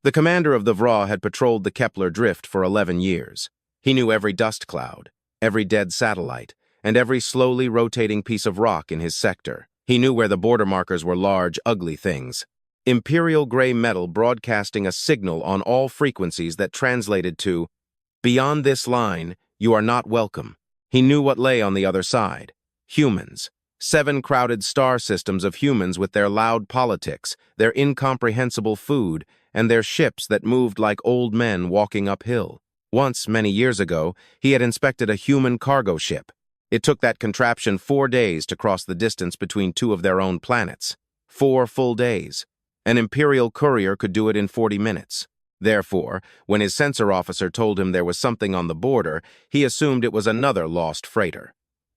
The commander of the VRA had patrolled the Kepler drift for 11 years. He knew every dust cloud, every dead satellite, and every slowly rotating piece of rock in his sector. He knew where the border markers were large, ugly things. Imperial gray metal broadcasting a signal on all frequencies that translated to, "Beyond this line, you are not welcome." He knew what lay on the other side. Humans. 7 crowded star systems of humans with their loud politics, their incomprehensible food, and their ships that moved like old men walking uphill. Once, many years ago, he had inspected a human cargo ship. It took that contraption 4 days to cross the distance between 2 of their own planets. 4 full days. An Imperial courier could do it in 40 minutes. Therefore, when his sensor officer told him there was something on the border, he assumed it was another lost freighter.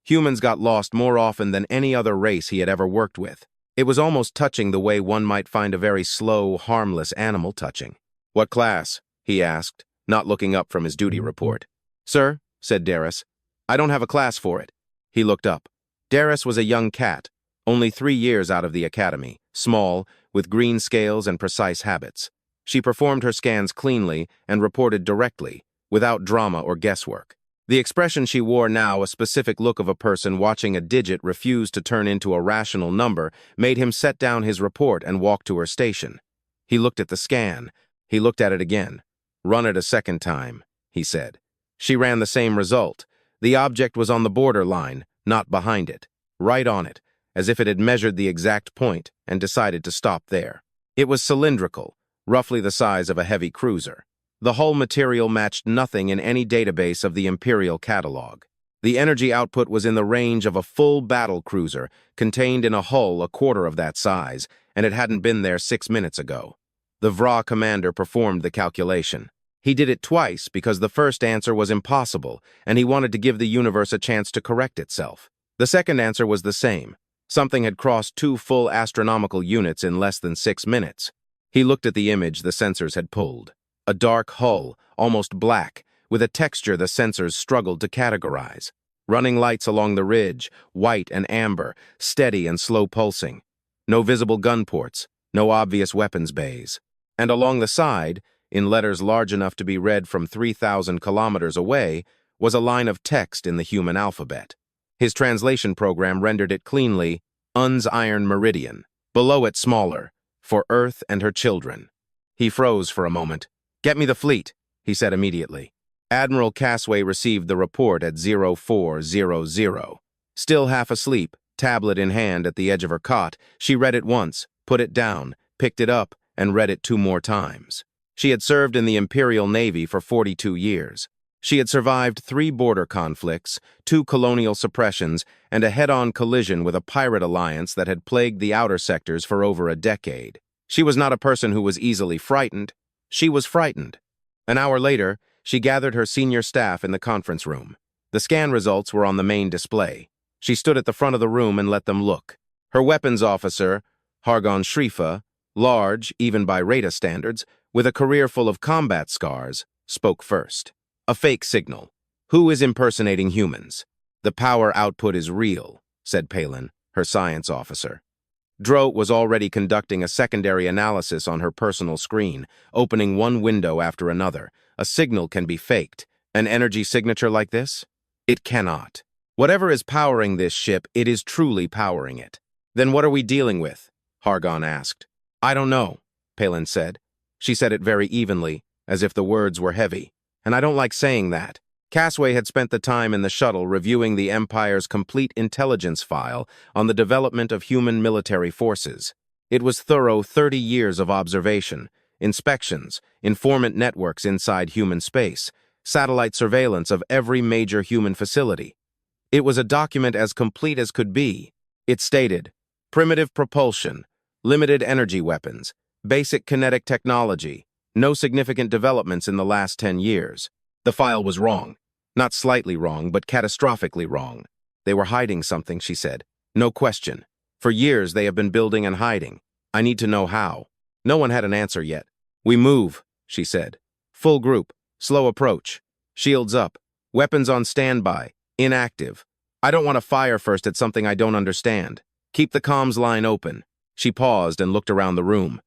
Humans got lost more often than any other race he had ever worked with. It was almost touching the way one might find a very slow, harmless animal touching. "What class?" he asked, not looking up from his duty report. "Sir," said Darius, "I don't have a class for it." He looked up. Darius was a young cat, only 3 years out of the academy, small, with green scales and precise habits. She performed her scans cleanly and reported directly, without drama or guesswork. The expression she wore now, a specific look of a person watching a digit refuse to turn into a rational number, made him set down his report and walk to her station. He looked at the scan. He looked at it again. "Run it a second time," he said. She ran the same result. The object was on the border line, not behind it, right on it, as if it had measured the exact point and decided to stop there. It was cylindrical, roughly the size of a heavy cruiser. The hull material matched nothing in any database of the Imperial catalog. The energy output was in the range of a full battle cruiser, contained in a hull a quarter of that size, and it hadn't been there 6 minutes ago. The VRA commander performed the calculation. He did it twice because the first answer was impossible, and he wanted to give the universe a chance to correct itself. The second answer was the same. Something had crossed 2 full astronomical units in less than 6 minutes. He looked at the image the sensors had pulled. A dark hull, almost black, with a texture the sensors struggled to categorize. Running lights along the ridge, white and amber, steady and slow pulsing. No visible gun ports, no obvious weapons bays. And along the side, in letters large enough to be read from 3,000 kilometers away, was a line of text in the human alphabet. His translation program rendered it cleanly, UNS Iron Meridian. Below it smaller, for Earth and her children. He froze for a moment. "Get me the fleet," he said immediately. Admiral Casway received the report at 0400. Still half asleep, tablet in hand at the edge of her cot, she read it once, put it down, picked it up, and read it 2 more times. She had served in the Imperial Navy for 42 years. She had survived 3 border conflicts, 2 colonial suppressions, and a head-on collision with a pirate alliance that had plagued the outer sectors for over a decade. She was not a person who was easily frightened. She was frightened. An hour later, she gathered her senior staff in the conference room. The scan results were on the main display. She stood at the front of the room and let them look. Her weapons officer, Hargon Shrifa, large, even by Rada standards, with a career full of combat scars, spoke first. "A fake signal. Who is impersonating humans?" "The power output is real," said Palin, her science officer. Droat was already conducting a secondary analysis on her personal screen, opening one window after another. A signal can be faked. An energy signature like this? It cannot. Whatever is powering this ship, it is truly powering it. "Then what are we dealing with?" Hargon asked. "I don't know," Palin said. She said it very evenly, as if the words were heavy. "And I don't like saying that." Casway had spent the time in the shuttle reviewing the Empire's complete intelligence file on the development of human military forces. It was thorough 30 years of observation, inspections, informant networks inside human space, satellite surveillance of every major human facility. It was a document as complete as could be. It stated, primitive propulsion, limited energy weapons, basic kinetic technology, no significant developments in the last 10 years. The file was wrong. Not slightly wrong, but catastrophically wrong. They were hiding something, she said. No question. For years they have been building and hiding. I need to know how. No one had an answer yet. "We move," she said. "Full group. Slow approach. Shields up. Weapons on standby. Inactive. I don't want to fire first at something I don't understand. Keep the comms line open." She paused and looked around the room.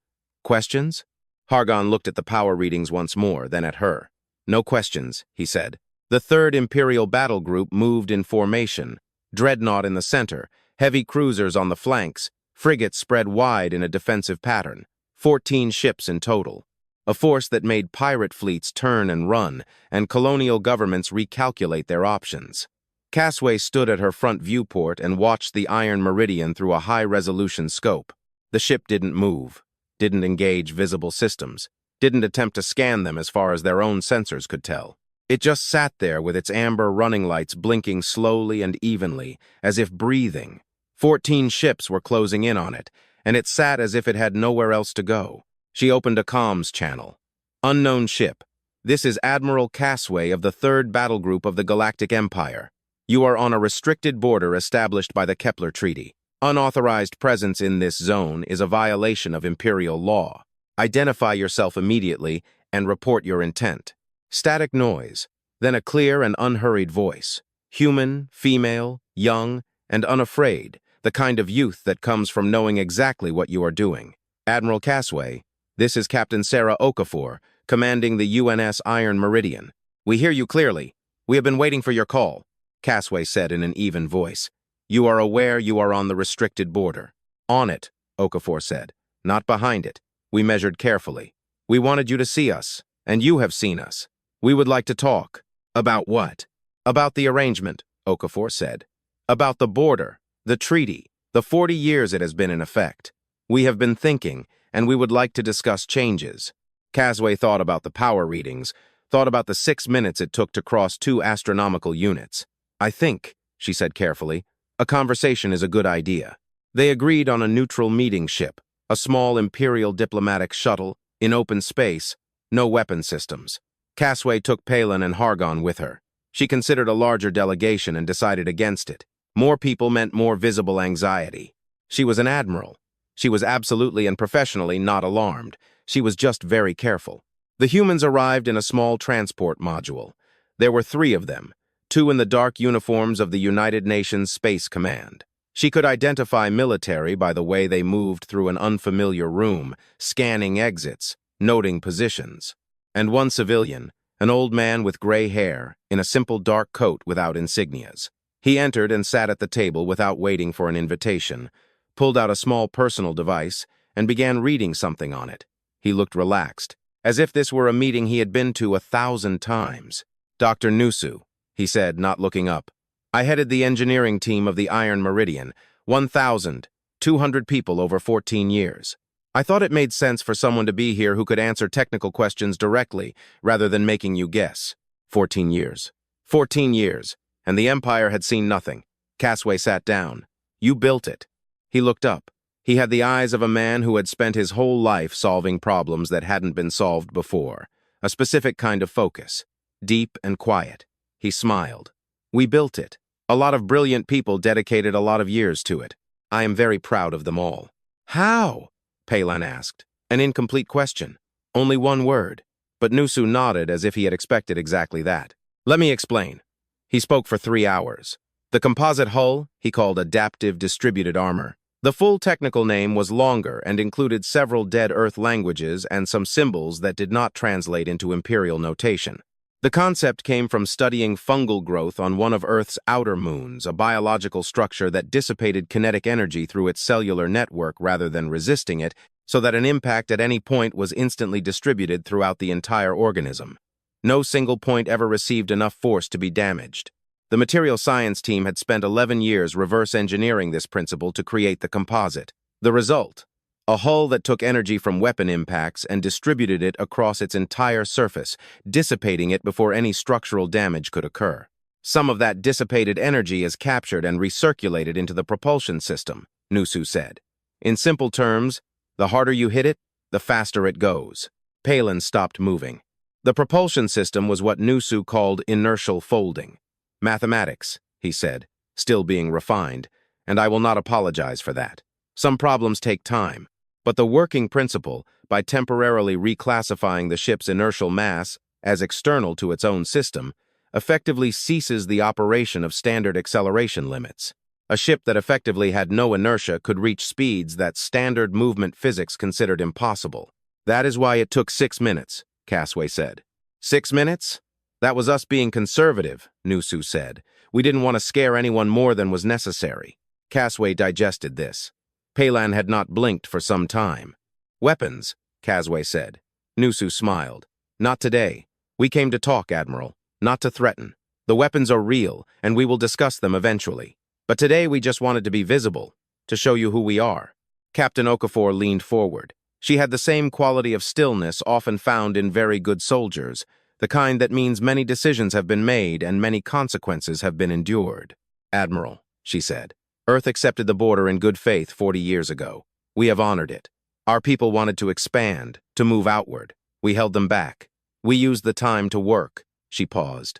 "Questions?" Hargon looked at the power readings once more, then at her. "No questions," he said. The 3rd Imperial battle group moved in formation, dreadnought in the center, heavy cruisers on the flanks, frigates spread wide in a defensive pattern, 14 ships in total. A force that made pirate fleets turn and run, and colonial governments recalculate their options. Casway stood at her front viewport and watched the Iron Meridian through a high-resolution scope. The ship didn't move, didn't engage visible systems, didn't attempt to scan them as far as their own sensors could tell. It just sat there with its amber running lights blinking slowly and evenly, as if breathing. 14 ships were closing in on it, and it sat as if it had nowhere else to go. She opened a comms channel. "Unknown ship. This is Admiral Casway of the 3rd Battle Group of the Galactic Empire. You are on a restricted border established by the Kepler Treaty. Unauthorized presence in this zone is a violation of Imperial law. Identify yourself immediately and report your intent." Static noise, then a clear and unhurried voice. Human, female, young, and unafraid, the kind of youth that comes from knowing exactly what you are doing. "Admiral Casway, this is Captain Sarah Okafor, commanding the UNS Iron Meridian. We hear you clearly. We have been waiting for your call," Casway said in an even voice. "You are aware you are on the restricted border." "On it," Okafor said. "Not behind it. We measured carefully. We wanted you to see us, and you have seen us. We would like to talk." "About what?" "About the arrangement," Okafor said. "About the border, the treaty, the 40 years it has been in effect. We have been thinking, and we would like to discuss changes." Casway thought about the power readings, thought about the 6 minutes it took to cross 2 astronomical units. "I think," she said carefully, "a conversation is a good idea." They agreed on a neutral meeting ship, a small Imperial diplomatic shuttle, in open space, no weapon systems. Casway took Palin and Hargon with her. She considered a larger delegation and decided against it. More people meant more visible anxiety. She was an admiral. She was absolutely and professionally not alarmed. She was just very careful. The humans arrived in a small transport module. There were 3 of them, 2 in the dark uniforms of the United Nations Space Command. She could identify military by the way they moved through an unfamiliar room, scanning exits, noting positions. And 1 civilian, an old man with gray hair, in a simple dark coat without insignias. He entered and sat at the table without waiting for an invitation, pulled out a small personal device, and began reading something on it. He looked relaxed, as if this were a meeting he had been to 1,000 times. "Dr. Nusu," he said, not looking up. "I headed the engineering team of the Iron Meridian, 1,200 people over 14 years. I thought it made sense for someone to be here who could answer technical questions directly, rather than making you guess." 14 years. 14 years, and the Empire had seen nothing. Casway sat down. "You built it." He looked up. He had the eyes of a man who had spent his whole life solving problems that hadn't been solved before. A specific kind of focus. Deep and quiet. He smiled. "We built it. A lot of brilliant people dedicated a lot of years to it. I am very proud of them all." "How?" Palin asked. An incomplete question. Only 1 word. But Nusu nodded as if he had expected exactly that. "Let me explain." He spoke for 3 hours. The composite hull he called adaptive distributed armor. The full technical name was longer and included several dead Earth languages and some symbols that did not translate into Imperial notation. The concept came from studying fungal growth on one of Earth's outer moons, a biological structure that dissipated kinetic energy through its cellular network rather than resisting it, so that an impact at any point was instantly distributed throughout the entire organism. No single point ever received enough force to be damaged. The material science team had spent 11 years reverse engineering this principle to create the composite. The result: a hull that took energy from weapon impacts and distributed it across its entire surface, dissipating it before any structural damage could occur. Some of that dissipated energy is captured and recirculated into the propulsion system, Nusu said. In simple terms, the harder you hit it, the faster it goes. Palin stopped moving. The propulsion system was what Nusu called inertial folding. "Mathematics," he said, still being refined, and I will not apologize for that. Some problems take time. But the working principle, by temporarily reclassifying the ship's inertial mass as external to its own system, effectively ceases the operation of standard acceleration limits. A ship that effectively had no inertia could reach speeds that standard movement physics considered impossible. That is why it took 6 minutes, Casway said. 6 minutes? That was us being conservative, Nusu said. We didn't want to scare anyone more than was necessary. Casway digested this. Palan had not blinked for some time. Weapons, Casway said. Nusu smiled. Not today. We came to talk, Admiral, not to threaten. The weapons are real, and we will discuss them eventually. But today we just wanted to be visible, to show you who we are. Captain Okafor leaned forward. She had the same quality of stillness often found in very good soldiers, the kind that means many decisions have been made and many consequences have been endured. Admiral, she said, Earth accepted the border in good faith 40 years ago. We have honored it. Our people wanted to expand, to move outward. We held them back. We used the time to work. She paused.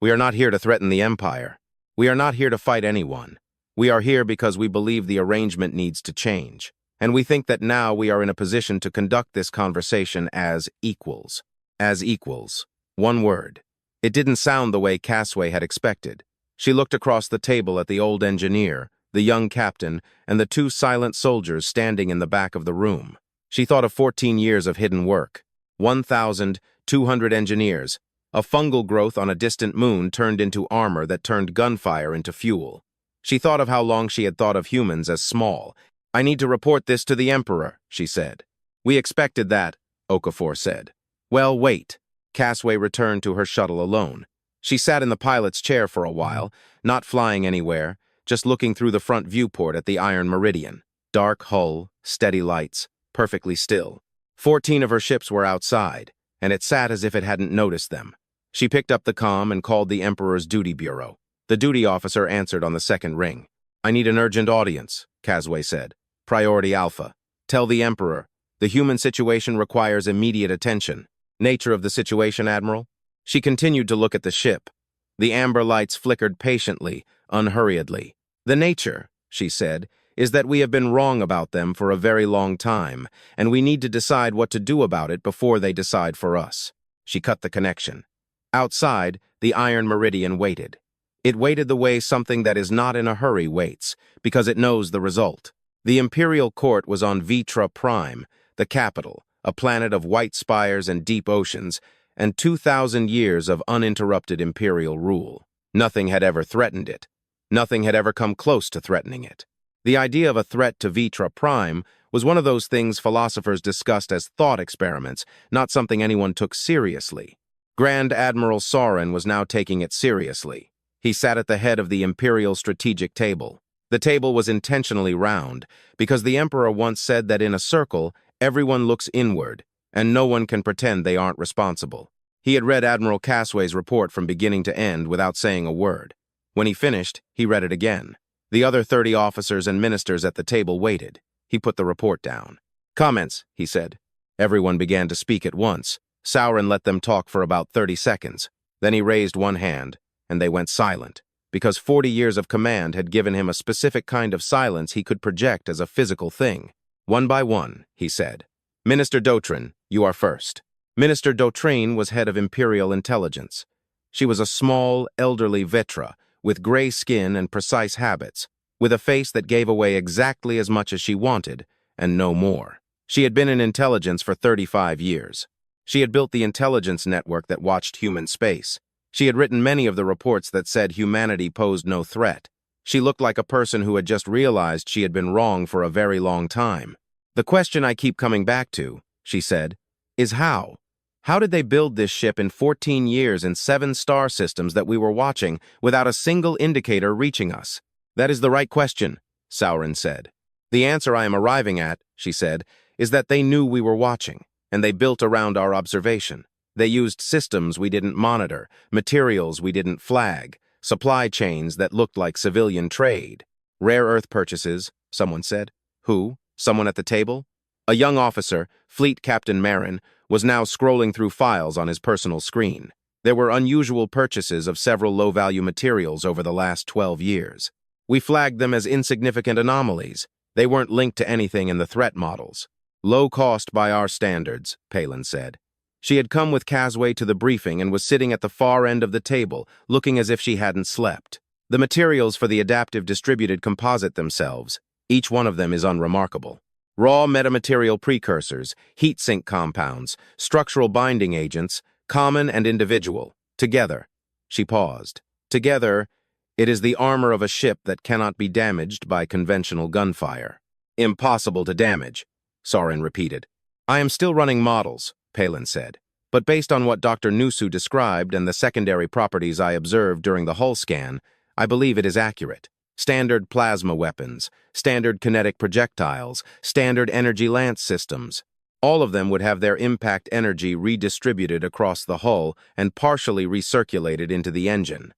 We are not here to threaten the Empire. We are not here to fight anyone. We are here because we believe the arrangement needs to change. And we think that now we are in a position to conduct this conversation as equals. As equals. One word. It didn't sound the way Casway had expected. She looked across the table at the old engineer, the young captain, and the two silent soldiers standing in the back of the room. She thought of 14 years of hidden work. 1,200 engineers. A fungal growth on a distant moon turned into armor that turned gunfire into fuel. She thought of how long she had thought of humans as small. I need to report this to the Emperor, she said. We expected that, Okafor said. Well, wait. Casway returned to her shuttle alone. She sat in the pilot's chair for a while, not flying anywhere, just looking through the front viewport at the Iron Meridian. Dark hull, steady lights, perfectly still. 14 of her ships were outside, and it sat as if it hadn't noticed them. She picked up the comm and called the Emperor's duty bureau. The duty officer answered on the second ring. I need an urgent audience, Casway said. Priority Alpha. Tell the Emperor. The human situation requires immediate attention. Nature of the situation, Admiral? She continued to look at the ship. The amber lights flickered patiently, unhurriedly. The nature, she said, is that we have been wrong about them for a very long time, and we need to decide what to do about it before they decide for us. She cut the connection. Outside, the Iron Meridian waited. It waited the way something that is not in a hurry waits, because it knows the result. The Imperial court was on Vitra Prime, the capital, a planet of white spires and deep oceans, and 2,000 years of uninterrupted Imperial rule. Nothing had ever threatened it. Nothing had ever come close to threatening it. The idea of a threat to Vitra Prime was one of those things philosophers discussed as thought experiments, not something anyone took seriously. Grand Admiral Soren was now taking it seriously. He sat at the head of the Imperial strategic table. The table was intentionally round, because the Emperor once said that in a circle, everyone looks inward, and no one can pretend they aren't responsible. He had read Admiral Casway's report from beginning to end without saying a word. When he finished, he read it again. The other 30 officers and ministers at the table waited. He put the report down. Comments, he said. Everyone began to speak at once. Sauron let them talk for about 30 seconds. Then he raised one hand, and they went silent, because 40 years of command had given him a specific kind of silence he could project as a physical thing. One by one, he said. Minister Dotrin, you are first. Minister Dotrin was head of Imperial intelligence. She was a small, elderly Vetra, with gray skin and precise habits, with a face that gave away exactly as much as she wanted, and no more. She had been in intelligence for 35 years. She had built the intelligence network that watched human space. She had written many of the reports that said humanity posed no threat. She looked like a person who had just realized she had been wrong for a very long time. The question I keep coming back to, she said, is how? How did they build this ship in 14 years in 7 star systems that we were watching without a single indicator reaching us? That is the right question, Sauron said. The answer I am arriving at, she said, is that they knew we were watching, and they built around our observation. They used systems we didn't monitor, materials we didn't flag, supply chains that looked like civilian trade. Rare earth purchases, someone said. Who? Someone at the table? A young officer, Fleet Captain Marin, was now scrolling through files on his personal screen. There were unusual purchases of several low-value materials over the last 12 years. We flagged them as insignificant anomalies. They weren't linked to anything in the threat models. Low cost by our standards, Palin said. She had come with Casway to the briefing and was sitting at the far end of the table, looking as if she hadn't slept. The materials for the adaptive distributed composite themselves. Each one of them is unremarkable. Raw metamaterial precursors, heat sink compounds, structural binding agents, common and individual. Together. She paused. Together, it is the armor of a ship that cannot be damaged by conventional gunfire. Impossible to damage, Soren repeated. I am still running models, Palin said. But based on what Dr. Nusu described and the secondary properties I observed during the hull scan, I believe it is accurate. Standard plasma weapons, standard kinetic projectiles, standard energy lance systems. All of them would have their impact energy redistributed across the hull and partially recirculated into the engine.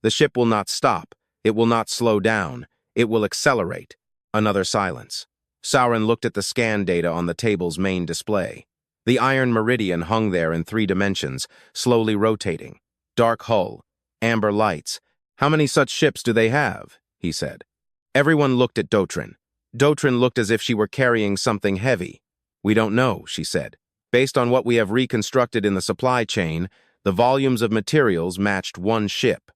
The ship will not stop. It will not slow down. It will accelerate. Another silence. Sauron looked at the scan data on the table's main display. The Iron Meridian hung there in 3 dimensions, slowly rotating. Dark hull, amber lights. How many such ships do they have? He said. Everyone looked at Dotrin. Dotrin looked as if she were carrying something heavy. We don't know, she said. Based on what we have reconstructed in the supply chain, the volumes of materials matched 1 ship.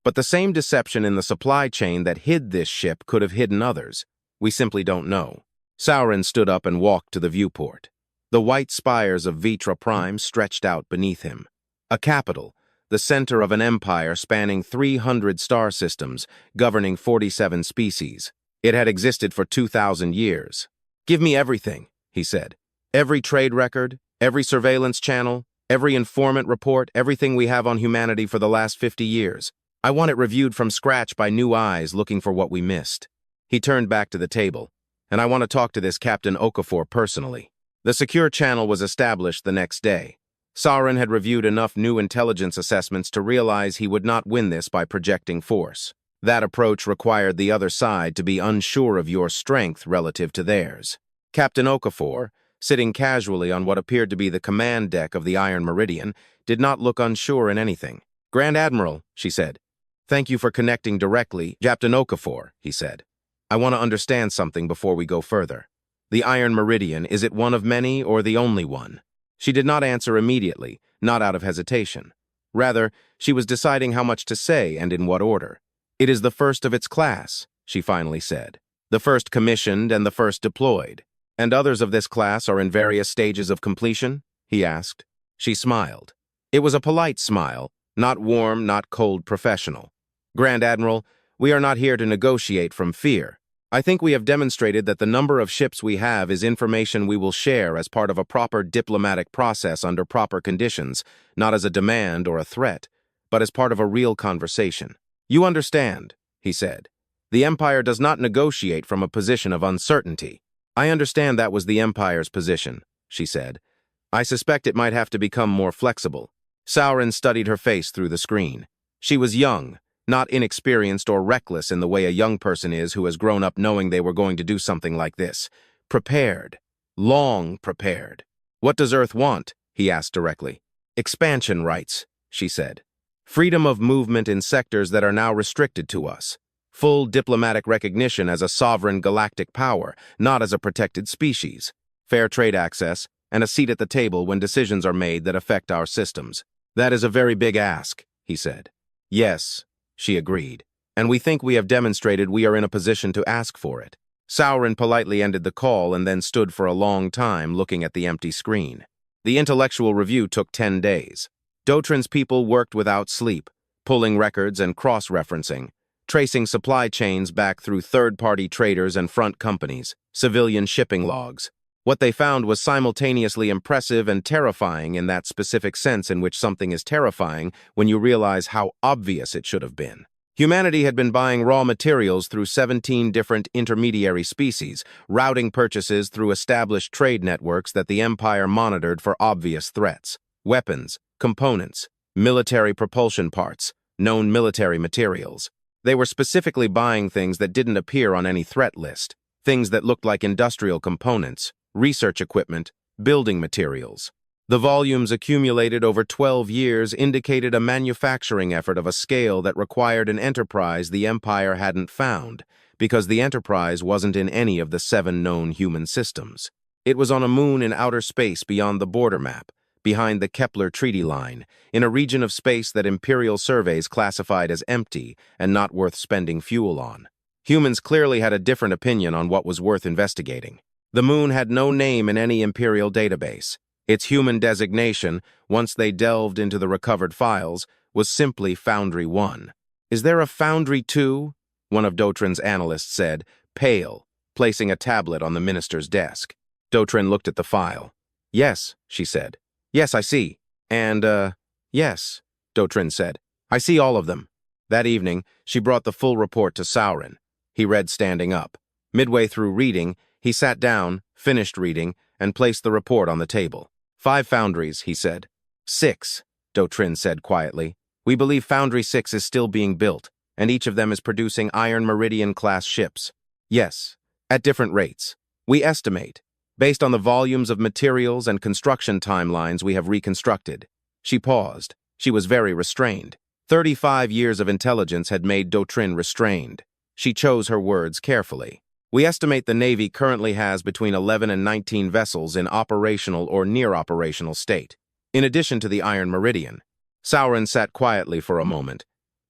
But the same deception in the supply chain that hid this ship could have hidden others. We simply don't know. Sauron stood up and walked to the viewport. The white spires of Vitra Prime stretched out beneath him. A capital, the center of an empire spanning 300 star systems, governing 47 species. It had existed for 2,000 years. Give me everything, he said. Every trade record, every surveillance channel, every informant report, everything we have on humanity for the last 50 years. I want it reviewed from scratch by new eyes looking for what we missed. He turned back to the table. And I want to talk to this Captain Okafor personally. The secure channel was established the next day. Sauron had reviewed enough new intelligence assessments to realize he would not win this by projecting force. That approach required the other side to be unsure of your strength relative to theirs. Captain Okafor, sitting casually on what appeared to be the command deck of the Iron Meridian, did not look unsure in anything. Grand Admiral, she said. Thank you for connecting directly. Captain Okafor, he said. I want to understand something before we go further. The Iron Meridian, is it one of many or the only one? She did not answer immediately, not out of hesitation. Rather, she was deciding how much to say and in what order. It is the first of its class, she finally said. The first commissioned and the first deployed. And others of this class are in various stages of completion? He asked. She smiled. It was a polite smile, not warm, not cold professional. Grand Admiral, we are not here to negotiate from fear. I think we have demonstrated that the number of ships we have is information we will share as part of a proper diplomatic process under proper conditions, not as a demand or a threat, but as part of a real conversation. You understand, he said. The Empire does not negotiate from a position of uncertainty. I understand that was the Empire's position, she said. I suspect it might have to become more flexible. Sauron studied her face through the screen. She was young, not inexperienced or reckless in the way a young person is who has grown up knowing they were going to do something like this. Prepared. Long prepared. What does Earth want? He asked directly. Expansion rights, she said. Freedom of movement in sectors that are now restricted to us. Full diplomatic recognition as a sovereign galactic power, not as a protected species. Fair trade access, and a seat at the table when decisions are made that affect our systems. That is a very big ask, he said. Yes, she agreed, and we think we have demonstrated we are in a position to ask for it. Sauron politely ended the call and then stood for a long time looking at the empty screen. The intellectual review took 10 days. Dotrin's people worked without sleep, pulling records and cross-referencing, tracing supply chains back through third-party traders and front companies, civilian shipping logs. What they found was simultaneously impressive and terrifying in that specific sense in which something is terrifying when you realize how obvious it should have been. Humanity had been buying raw materials through 17 different intermediary species, routing purchases through established trade networks that the Empire monitored for obvious threats. Weapons, components, military propulsion parts, known military materials. They were specifically buying things that didn't appear on any threat list, things that looked like industrial components, research equipment, building materials. The volumes accumulated over 12 years indicated a manufacturing effort of a scale that required an enterprise the Empire hadn't found, because the enterprise wasn't in any of the 7 known human systems. It was on a moon in outer space beyond the border map, behind the Kepler Treaty Line, in a region of space that Imperial surveys classified as empty and not worth spending fuel on. Humans clearly had a different opinion on what was worth investigating. The moon had no name in any Imperial database. Its human designation, once they delved into the recovered files, was simply Foundry 1. "Is there a Foundry 2? One of Dotrin's analysts said, pale, placing a tablet on the minister's desk. Dotrin looked at the file. "Yes," she said. "Yes, I see." And, yes, Dotrin said. "I see all of them." That evening, she brought the full report to Sauron. He read standing up. Midway through reading, he sat down, finished reading, and placed the report on the table. "5 foundries," he said. "6," Dotrin said quietly. "We believe Foundry 6 is still being built, and each of them is producing Iron Meridian-class ships. Yes, at different rates. We estimate, based on the volumes of materials and construction timelines we have reconstructed." She paused. She was very restrained. 35 years of intelligence had made Dotrin restrained. She chose her words carefully. "We estimate the Navy currently has between 11 and 19 vessels in operational or near-operational state, in addition to the Iron Meridian." Sauron sat quietly for a moment.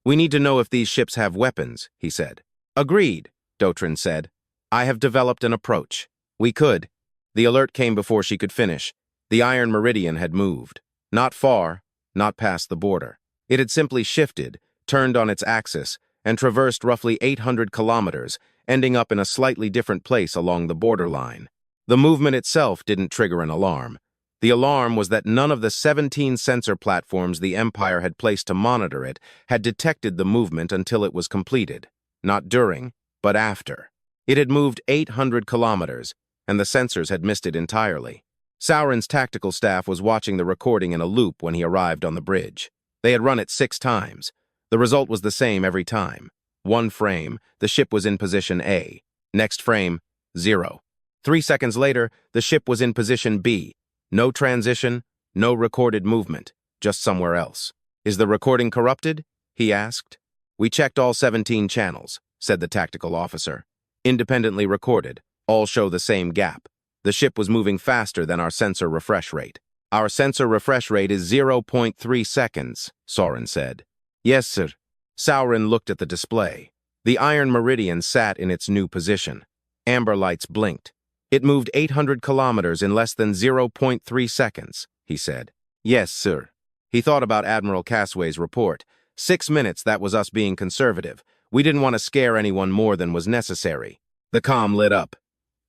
"We need to know if these ships have weapons," he said. "Agreed," Dotrin said. "I have developed an approach. We could." The alert came before she could finish. The Iron Meridian had moved. Not far, not past the border. It had simply shifted, turned on its axis, and traversed roughly 800 kilometers, ending up in a slightly different place along the borderline. The movement itself didn't trigger an alarm. The alarm was that none of the 17 sensor platforms the Empire had placed to monitor it had detected the movement until it was completed. Not during, but after. It had moved 800 kilometers, and the sensors had missed it entirely. Sauron's tactical staff was watching the recording in a loop when he arrived on the bridge. They had run it 6 times. The result was the same every time. 1 frame, the ship was in position A. Next frame, 0. 3 seconds later, the ship was in position B. No transition, no recorded movement, just somewhere else. "Is the recording corrupted?" he asked. "We checked all 17 channels," said the tactical officer. "Independently recorded, all show the same gap. The ship was moving faster than our sensor refresh rate." "Our sensor refresh rate is 0.3 seconds, Sauron said. "Yes, sir." Sauron looked at the display. The Iron Meridian sat in its new position. Amber lights blinked. "It moved 800 kilometers in less than 0.3 seconds, he said. "Yes, sir." He thought about Admiral Casway's report. 6 minutes, that was us being conservative. We didn't want to scare anyone more than was necessary. The comm lit up.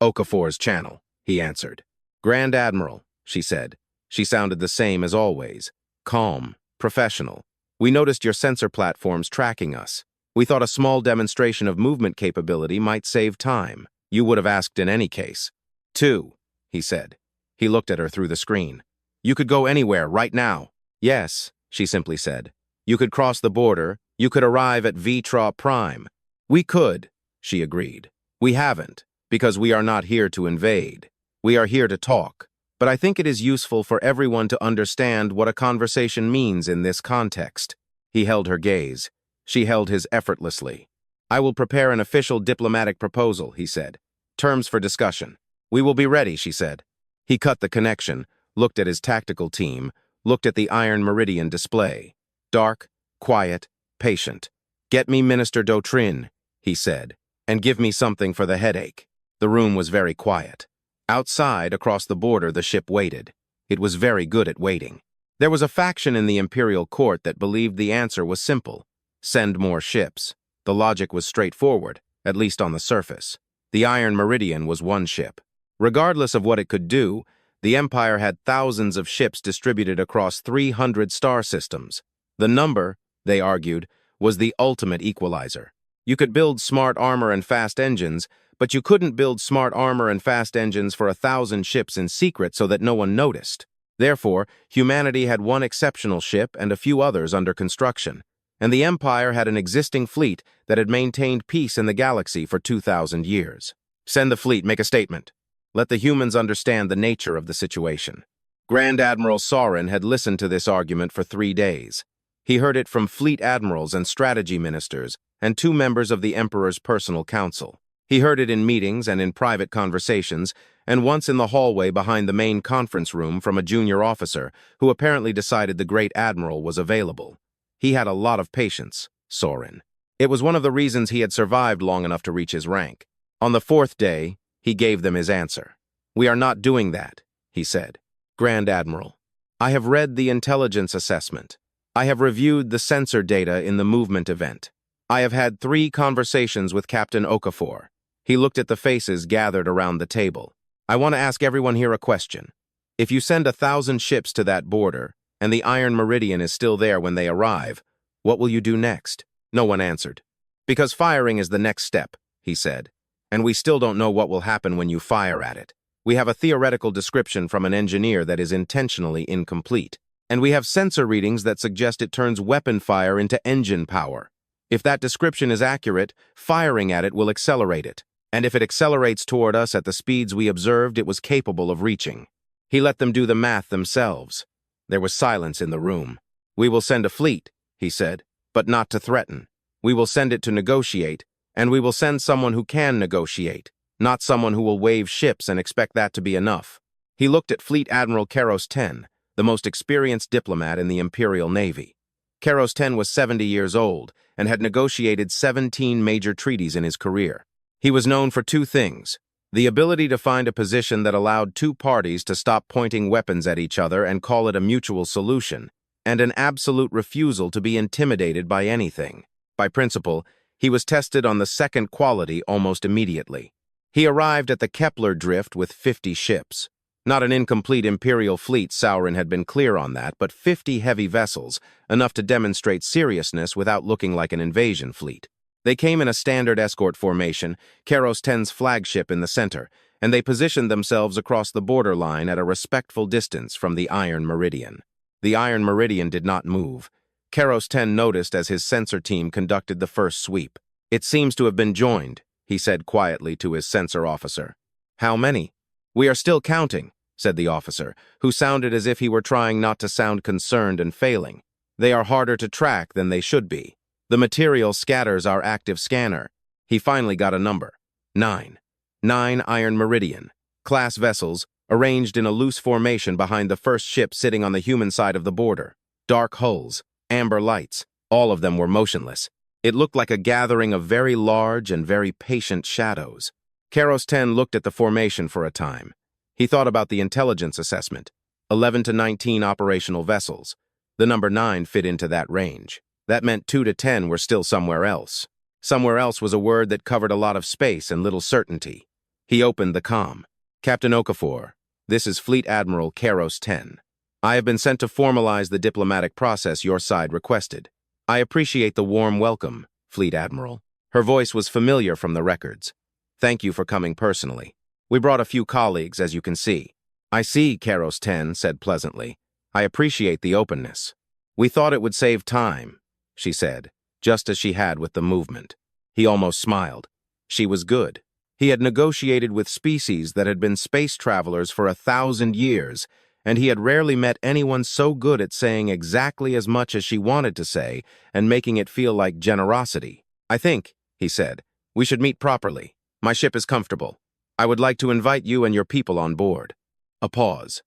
"Okafor's channel," he answered. "Grand Admiral," she said. She sounded the same as always. Calm, professional. "We noticed your sensor platforms tracking us. We thought a small demonstration of movement capability might save time. You would have asked in any case." 2, he said. He looked at her through the screen. "You could go anywhere, right now." "Yes," she simply said. "You could cross the border. You could arrive at Vitra Prime." "We could," she agreed. "We haven't, because we are not here to invade. We are here to talk. But I think it is useful for everyone to understand what a conversation means in this context." He held her gaze. She held his effortlessly. "I will prepare an official diplomatic proposal," he said. "Terms for discussion." "We will be ready," she said. He cut the connection, looked at his tactical team, looked at the Iron Meridian display. Dark, quiet, patient. "Get me Minister Dotrin," he said, "and give me something for the headache." The room was very quiet. Outside, across the border, the ship waited. It was very good at waiting. There was a faction in the Imperial court that believed the answer was simple. Send more ships. The logic was straightforward, at least on the surface. The Iron Meridian was 1 ship. Regardless of what it could do, the Empire had thousands of ships distributed across 300 star systems. The number, they argued, was the ultimate equalizer. You could build smart armor and fast engines, but you couldn't build smart armor and fast engines for 1,000 ships in secret so that no one noticed. Therefore, humanity had 1 exceptional ship and a few others under construction, and the Empire had an existing fleet that had maintained peace in the galaxy for 2,000 years. "Send the fleet, make a statement. Let the humans understand the nature of the situation." Grand Admiral Sauron had listened to this argument for 3 days. He heard it from fleet admirals and strategy ministers and 2 members of the Emperor's personal council. He heard it in meetings and in private conversations, and once in the hallway behind the main conference room from a junior officer who apparently decided the great admiral was available. He had a lot of patience, Sauron. It was one of the reasons he had survived long enough to reach his rank. On the 4th day, he gave them his answer. "We are not doing that," he said. "Grand Admiral, I have read the intelligence assessment. I have reviewed the sensor data in the movement event. I have had 3 conversations with Captain Okafor." He looked at the faces gathered around the table. "I want to ask everyone here a question. If you send 1,000 ships to that border, and the Iron Meridian is still there when they arrive, what will you do next?" No one answered. "Because firing is the next step," he said. "And we still don't know what will happen when you fire at it. We have a theoretical description from an engineer that is intentionally incomplete. And we have sensor readings that suggest it turns weapon fire into engine power. If that description is accurate, firing at it will accelerate it. And if it accelerates toward us at the speeds we observed it was capable of reaching." He let them do the math themselves. There was silence in the room. "We will send a fleet," he said, "but not to threaten. We will send it to negotiate, and we will send someone who can negotiate, not someone who will wave ships and expect that to be enough." He looked at Fleet Admiral Karos 10, the most experienced diplomat in the Imperial Navy. Karos 10 was 70 years old and had negotiated 17 major treaties in his career. He was known for 2 things: the ability to find a position that allowed 2 parties to stop pointing weapons at each other and call it a mutual solution, and an absolute refusal to be intimidated by anything. By principle, he was tested on the second quality almost immediately. He arrived at the Kepler drift with 50 ships. Not an incomplete Imperial fleet, Sauron had been clear on that, but 50 heavy vessels, enough to demonstrate seriousness without looking like an invasion fleet. They came in a standard escort formation, Karos 10's flagship in the center, and they positioned themselves across the borderline at a respectful distance from the Iron Meridian. The Iron Meridian did not move. Karos 10 noticed as his sensor team conducted the first sweep. "It seems to have been joined," he said quietly to his sensor officer. "How many?" "We are still counting," said the officer, who sounded as if he were trying not to sound concerned and failing. "They are harder to track than they should be. The material scatters our active scanner." He finally got a number. 9. 9 Iron Meridian, class vessels, arranged in a loose formation behind the first ship sitting on the human side of the border. Dark hulls, amber lights, all of them were motionless. It looked like a gathering of very large and very patient shadows. Karos 10 looked at the formation for a time. He thought about the intelligence assessment. 11 to 19 operational vessels. The number 9 fit into that range. That meant 2 to 10 were still somewhere else. Somewhere else was a word that covered a lot of space and little certainty. He opened the comm. "Captain Okafor, this is Fleet Admiral Karos 10. I have been sent to formalize the diplomatic process your side requested. I appreciate the warm welcome, Fleet Admiral." Her voice was familiar from the records. "Thank you for coming personally. We brought a few colleagues, as you can see." "I see," Karos 10 said pleasantly. "I appreciate the openness." "We thought it would save time," she said, just as she had with the movement. He almost smiled. She was good. He had negotiated with species that had been space travelers for 1,000 years, and he had rarely met anyone so good at saying exactly as much as she wanted to say and making it feel like generosity. "I think," he said, "we should meet properly. My ship is comfortable. I would like to invite you and your people on board." A pause.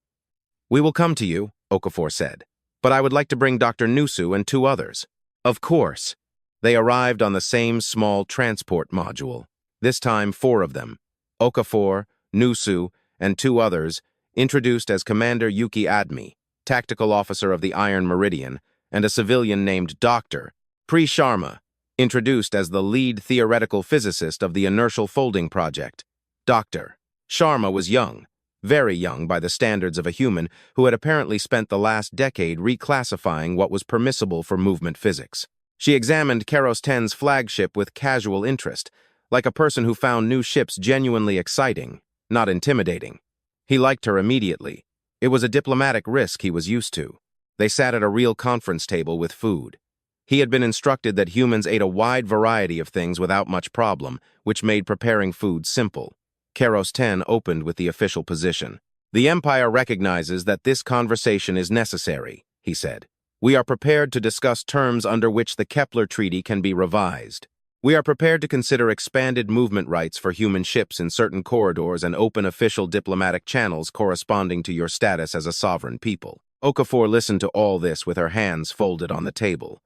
"We will come to you," Okafor said, "but I would like to bring Dr. Nusu and 2 others." "Of course." They arrived on the same small transport module. This time 4 of them, Okafor, Nusu, and 2 others, introduced as Commander Yuki Admi, tactical officer of the Iron Meridian, and a civilian named Dr. Pri Sharma, introduced as the lead theoretical physicist of the Inertial Folding Project. Dr. Sharma was young, very young by the standards of a human who had apparently spent the last decade reclassifying what was permissible for movement physics. She examined Karos 10's flagship with casual interest, like a person who found new ships genuinely exciting, not intimidating. He liked her immediately. It was a diplomatic risk he was used to. They sat at a real conference table with food. He had been instructed that humans ate a wide variety of things without much problem, which made preparing food simple. Karos 10 opened with the official position. "The Empire recognizes that this conversation is necessary," he said. "We are prepared to discuss terms under which the Kepler Treaty can be revised. We are prepared to consider expanded movement rights for human ships in certain corridors and open official diplomatic channels corresponding to your status as a sovereign people." Okafor listened to all this with her hands folded on the table.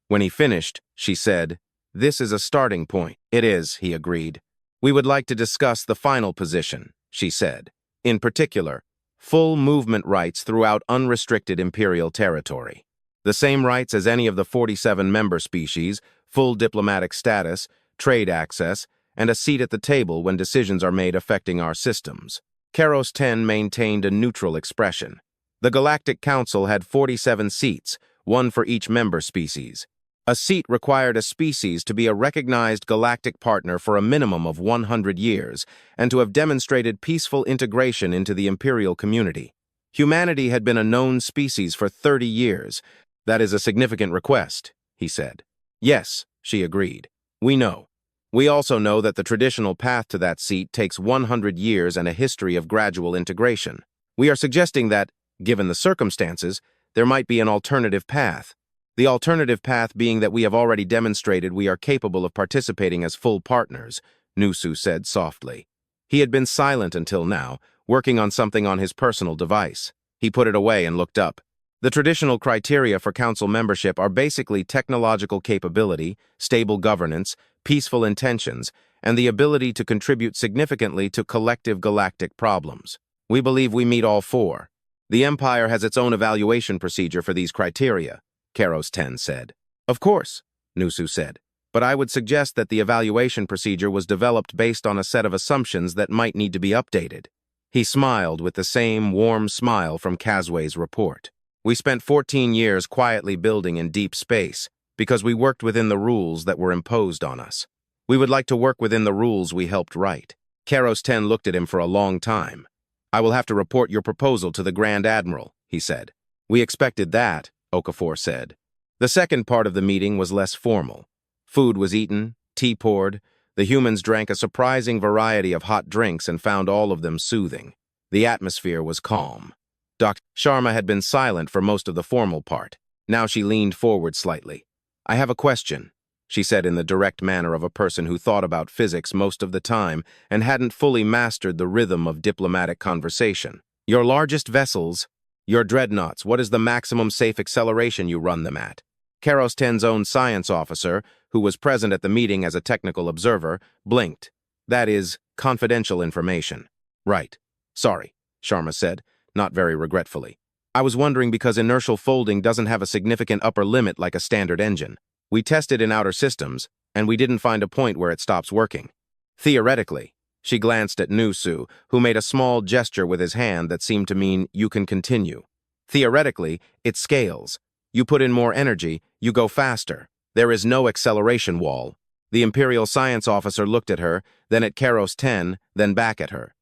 When he finished, she said, "This is a starting point." "It is," he agreed. "We would like to discuss the final position," she said. In particular, full movement rights throughout unrestricted Imperial territory. The same rights as any of the 47 member species, full diplomatic status, trade access, and a seat at the table when decisions are made affecting our systems. Karos 10 maintained a neutral expression. The Galactic Council had 47 seats, one for each member species. A seat required a species to be a recognized galactic partner for a minimum of 100 years and to have demonstrated peaceful integration into the Imperial community. Humanity had been a known species for 30 years. That is a significant request, he said. Yes, she agreed. We know. We also know that the traditional path to that seat takes 100 years and a history of gradual integration. We are suggesting that, given the circumstances, there might be an alternative path. The alternative path being that we have already demonstrated we are capable of participating as full partners, Nusu said softly. He had been silent until now, working on something on his personal device. He put it away and looked up. The traditional criteria for council membership are basically technological capability, stable governance, peaceful intentions, and the ability to contribute significantly to collective galactic problems. We believe we meet all four. The Empire has its own evaluation procedure for these criteria, Karos 10 said. Of course, Nusu said, but I would suggest that the evaluation procedure was developed based on a set of assumptions that might need to be updated. He smiled with the same warm smile from Casway's report. We spent 14 years quietly building in deep space because we worked within the rules that were imposed on us. We would like to work within the rules we helped write. Karos 10 looked at him for a long time. I will have to report your proposal to the Grand Admiral, he said. We expected that, Okafor said. The second part of the meeting was less formal. Food was eaten, tea poured. The humans drank a surprising variety of hot drinks and found all of them soothing. The atmosphere was calm. Dr. Sharma had been silent for most of the formal part. Now she leaned forward slightly. I have a question, she said in the direct manner of a person who thought about physics most of the time and hadn't fully mastered the rhythm of diplomatic conversation. Your largest vessels, your dreadnoughts, what is the maximum safe acceleration you run them at? Karos 10's own science officer, who was present at the meeting as a technical observer, blinked. That is confidential information. Right. Sorry, Sharma said, not very regretfully. I was wondering because inertial folding doesn't have a significant upper limit like a standard engine. We tested in outer systems, and we didn't find a point where it stops working. Theoretically, she glanced at Nusu, who made a small gesture with his hand that seemed to mean you can continue. Theoretically, it scales. You put in more energy, you go faster. There is no acceleration wall. The Imperial science officer looked at her, then at Karos 10, then back at her.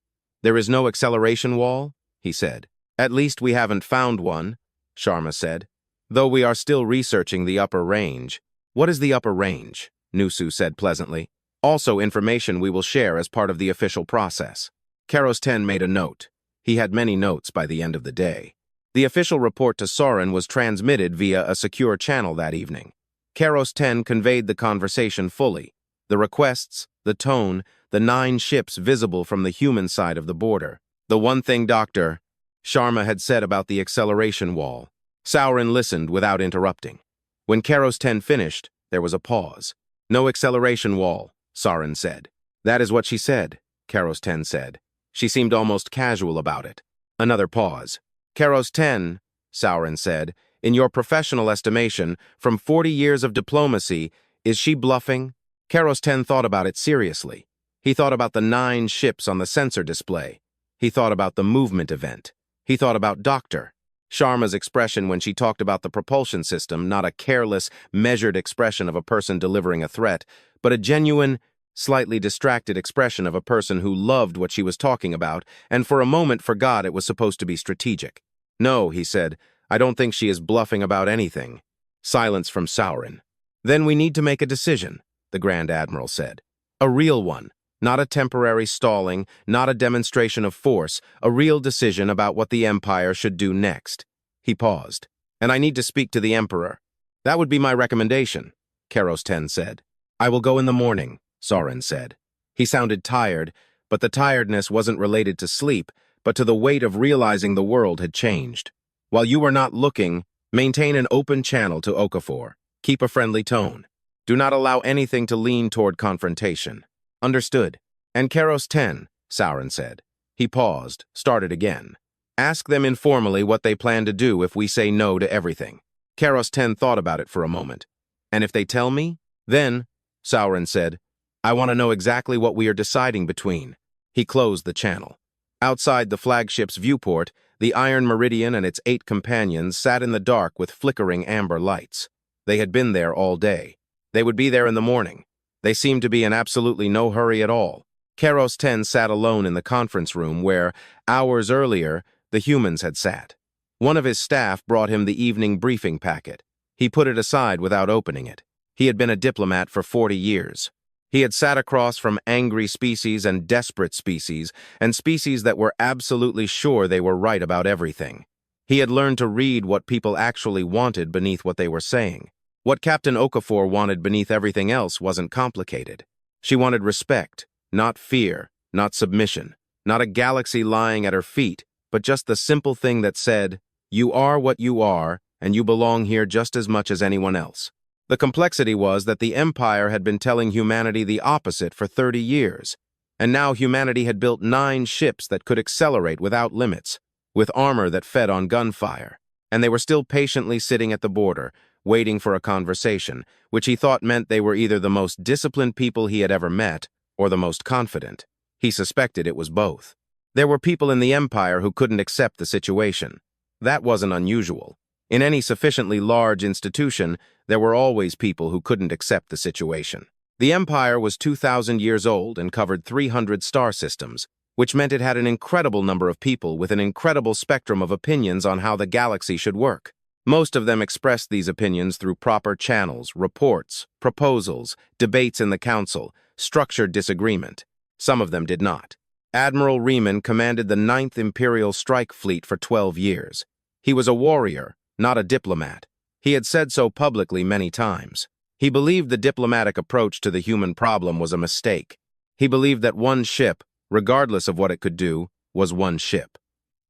There is no acceleration wall? He said. At least we haven't found one, Sharma said. Though we are still researching the upper range. What is the upper range? Nusu said pleasantly. Also information we will share as part of the official process. Karos 10 made a note. He had many notes by the end of the day. The official report to Soren was transmitted via a secure channel that evening. Karos 10 conveyed the conversation fully. The requests, the tone, the 9 ships visible from the human side of the border. The one thing Dr. Sharma had said about the acceleration wall. Sauron listened without interrupting. When Karos 10 finished, there was a pause. No acceleration wall, Sauron said. That is what she said, Karos 10 said. She seemed almost casual about it. Another pause. Karos 10, Sauron said, in your professional estimation, from 40 years of diplomacy, is she bluffing? Karos 10 thought about it seriously. He thought about the 9 ships on the sensor display. He thought about the movement event. He thought about Dr. Sharma's expression when she talked about the propulsion system, not a careless, measured expression of a person delivering a threat, but a genuine, slightly distracted expression of a person who loved what she was talking about and for a moment forgot it was supposed to be strategic. No, he said, I don't think she is bluffing about anything. Silence from Sauron. Then we need to make a decision, the Grand Admiral said. A real one. Not a temporary stalling, not a demonstration of force, a real decision about what the Empire should do next. He paused. And I need to speak to the Emperor. That would be my recommendation, Karos 10 said. I will go in the morning, Sauron said. He sounded tired, but the tiredness wasn't related to sleep, but to the weight of realizing the world had changed. While you are not looking, maintain an open channel to Okafor. Keep a friendly tone. Do not allow anything to lean toward confrontation. Understood. And Karos 10, Sauron said. He paused, started again. Ask them informally what they plan to do if we say no to everything. Karos 10 thought about it for a moment. And if they tell me? Then, Sauron said, I want to know exactly what we are deciding between. He closed the channel. Outside the flagship's viewport, the Iron Meridian and its 8 companions sat in the dark with flickering amber lights. They had been there all day. They would be there in the morning. They seemed to be in absolutely no hurry at all. Karos 10 sat alone in the conference room where, hours earlier, the humans had sat. One of his staff brought him the evening briefing packet. He put it aside without opening it. He had been a diplomat for 40 years. He had sat across from angry species and desperate species, and species that were absolutely sure they were right about everything. He had learned to read what people actually wanted beneath what they were saying. What Captain Okafor wanted beneath everything else wasn't complicated. She wanted respect, not fear, not submission, not a galaxy lying at her feet, but just the simple thing that said, you are what you are, and you belong here just as much as anyone else. The complexity was that the Empire had been telling humanity the opposite for 30 years, and now humanity had built 9 ships that could accelerate without limits, with armor that fed on gunfire, and they were still patiently sitting at the border, waiting for a conversation, which he thought meant they were either the most disciplined people he had ever met or the most confident. He suspected it was both. There were people in the Empire who couldn't accept the situation. That wasn't unusual. In any sufficiently large institution, there were always people who couldn't accept the situation. The Empire was 2,000 years old and covered 300 star systems, which meant it had an incredible number of people with an incredible spectrum of opinions on how the galaxy should work. Most of them expressed these opinions through proper channels, reports, proposals, debates in the council, structured disagreement. Some of them did not. Admiral Riemann commanded the 9th Imperial Strike Fleet for 12 years. He was a warrior, not a diplomat. He had said so publicly many times. He believed the diplomatic approach to the human problem was a mistake. He believed that one ship, regardless of what it could do, was one ship.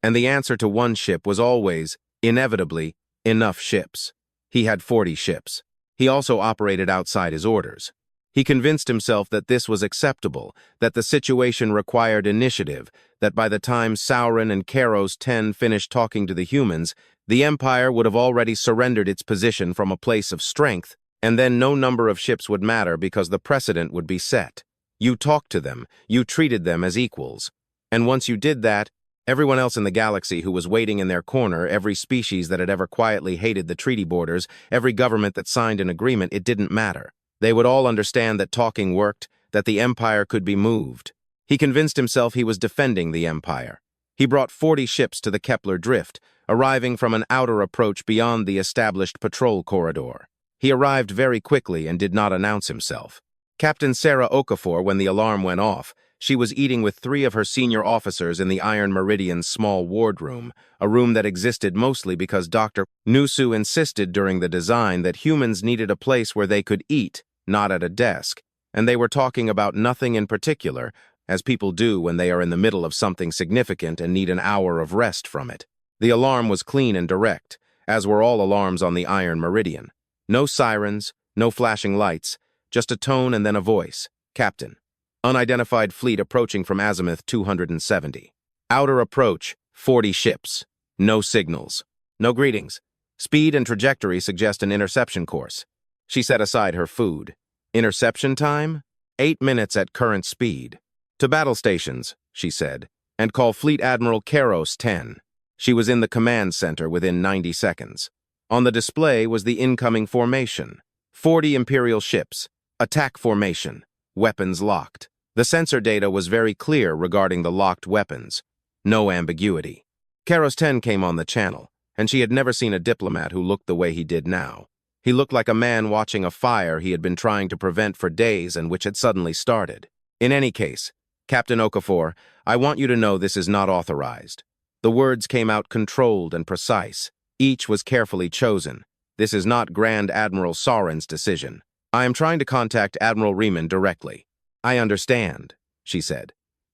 And the answer to one ship was always, inevitably, enough ships. He had 40 ships. He also operated outside his orders. He convinced himself that this was acceptable, that the situation required initiative, that by the time Sauron and Karos 10 finished talking to the humans, the Empire would have already surrendered its position from a place of strength, and then no number of ships would matter because the precedent would be set. You talked to them, you treated them as equals. And once you did that, everyone else in the galaxy who was waiting in their corner, every species that had ever quietly hated the treaty borders, every government that signed an agreement, it didn't matter. They would all understand that talking worked, that the Empire could be moved. He convinced himself he was defending the Empire. He brought 40 ships to the Kepler Drift, arriving from an outer approach beyond the established patrol corridor. He arrived very quickly and did not announce himself. Captain Sarah Okafor, when the alarm went off, she was eating with 3 of her senior officers in the Iron Meridian's small wardroom, a room that existed mostly because Dr. Nusu insisted during the design that humans needed a place where they could eat, not at a desk, and they were talking about nothing in particular, as people do when they are in the middle of something significant and need an hour of rest from it. The alarm was clean and direct, as were all alarms on the Iron Meridian. No sirens, no flashing lights, just a tone and then a voice. Captain. Unidentified fleet approaching from azimuth 270. Outer approach, 40 ships. No signals. No greetings. Speed and trajectory suggest an interception course. She set aside her food. Interception time? 8 minutes at current speed. To battle stations, she said, and call Fleet Admiral Karos 10. She was in the command center within 90 seconds. On the display was the incoming formation. 40 Imperial ships. Attack formation. Weapons locked. The sensor data was very clear regarding the locked weapons. No ambiguity. Karos 10 came on the channel, and she had never seen a diplomat who looked the way he did now. He looked like a man watching a fire he had been trying to prevent for days and which had suddenly started. In any case, Captain Okafor, I want you to know this is not authorized. The words came out controlled and precise. Each was carefully chosen. This is not Grand Admiral Sauron's decision. I am trying to contact Admiral Riemann directly. I understand, she said.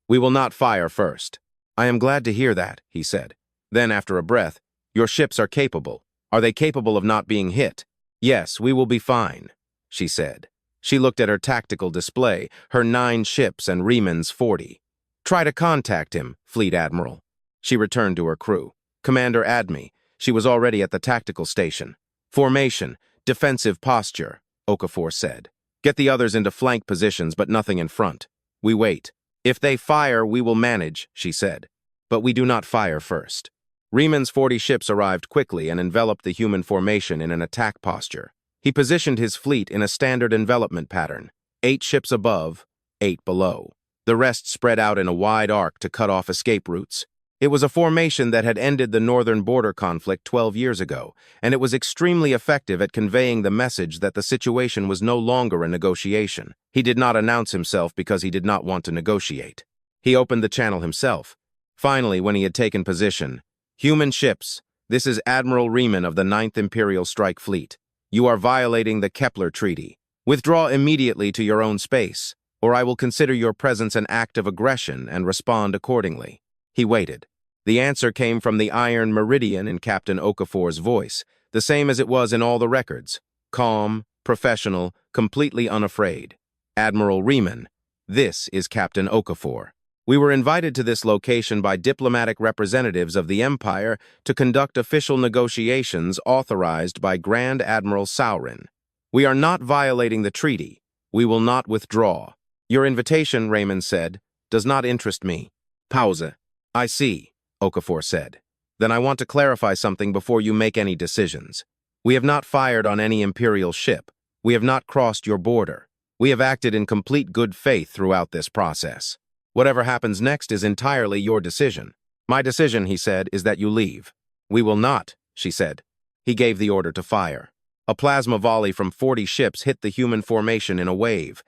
We will not fire first. I am glad to hear that, he said. Then, after a breath, your ships are capable. Are they capable of not being hit? Yes, we will be fine, she said. She looked at her tactical display, her 9 ships and Riemann's 40. Try to contact him, Fleet Admiral. She returned to her crew. Commander Admi. She was already at the tactical station. Formation, defensive posture, Okafor said. Get the others into flank positions, but nothing in front. We wait. If they fire, we will manage, she said. But we do not fire first. Rieman's 40 ships arrived quickly and enveloped the human formation in an attack posture. He positioned his fleet in a standard envelopment pattern. 8 ships above, 8 below. The rest spread out in a wide arc to cut off escape routes. It was a formation that had ended the northern border conflict 12 years ago, and it was extremely effective at conveying the message that the situation was no longer a negotiation. He did not announce himself because he did not want to negotiate. He opened the channel himself. Finally, when he had taken position, "Human ships, this is Admiral Riemann of the 9th Imperial Strike Fleet. You are violating the Kepler Treaty. Withdraw immediately to your own space, or I will consider your presence an act of aggression and respond accordingly." He waited. The answer came from the Iron Meridian in Captain Okafor's voice, the same as it was in all the records. Calm, professional, completely unafraid. "Admiral Riemann, this is Captain Okafor. We were invited to this location by diplomatic representatives of the Empire to conduct official negotiations authorized by Grand Admiral Saurin. We are not violating the treaty. We will not withdraw. Your invitation," Raymond said, "does not interest me." Pause. "I see," Okafor said. "Then I want to clarify something before you make any decisions. We have not fired on any Imperial ship. We have not crossed your border. We have acted in complete good faith throughout this process. Whatever happens next is entirely your decision. My decision," he said, "is that you leave." "We will not," she said. He gave the order to fire. A plasma volley from 40 ships hit the human formation in a wave.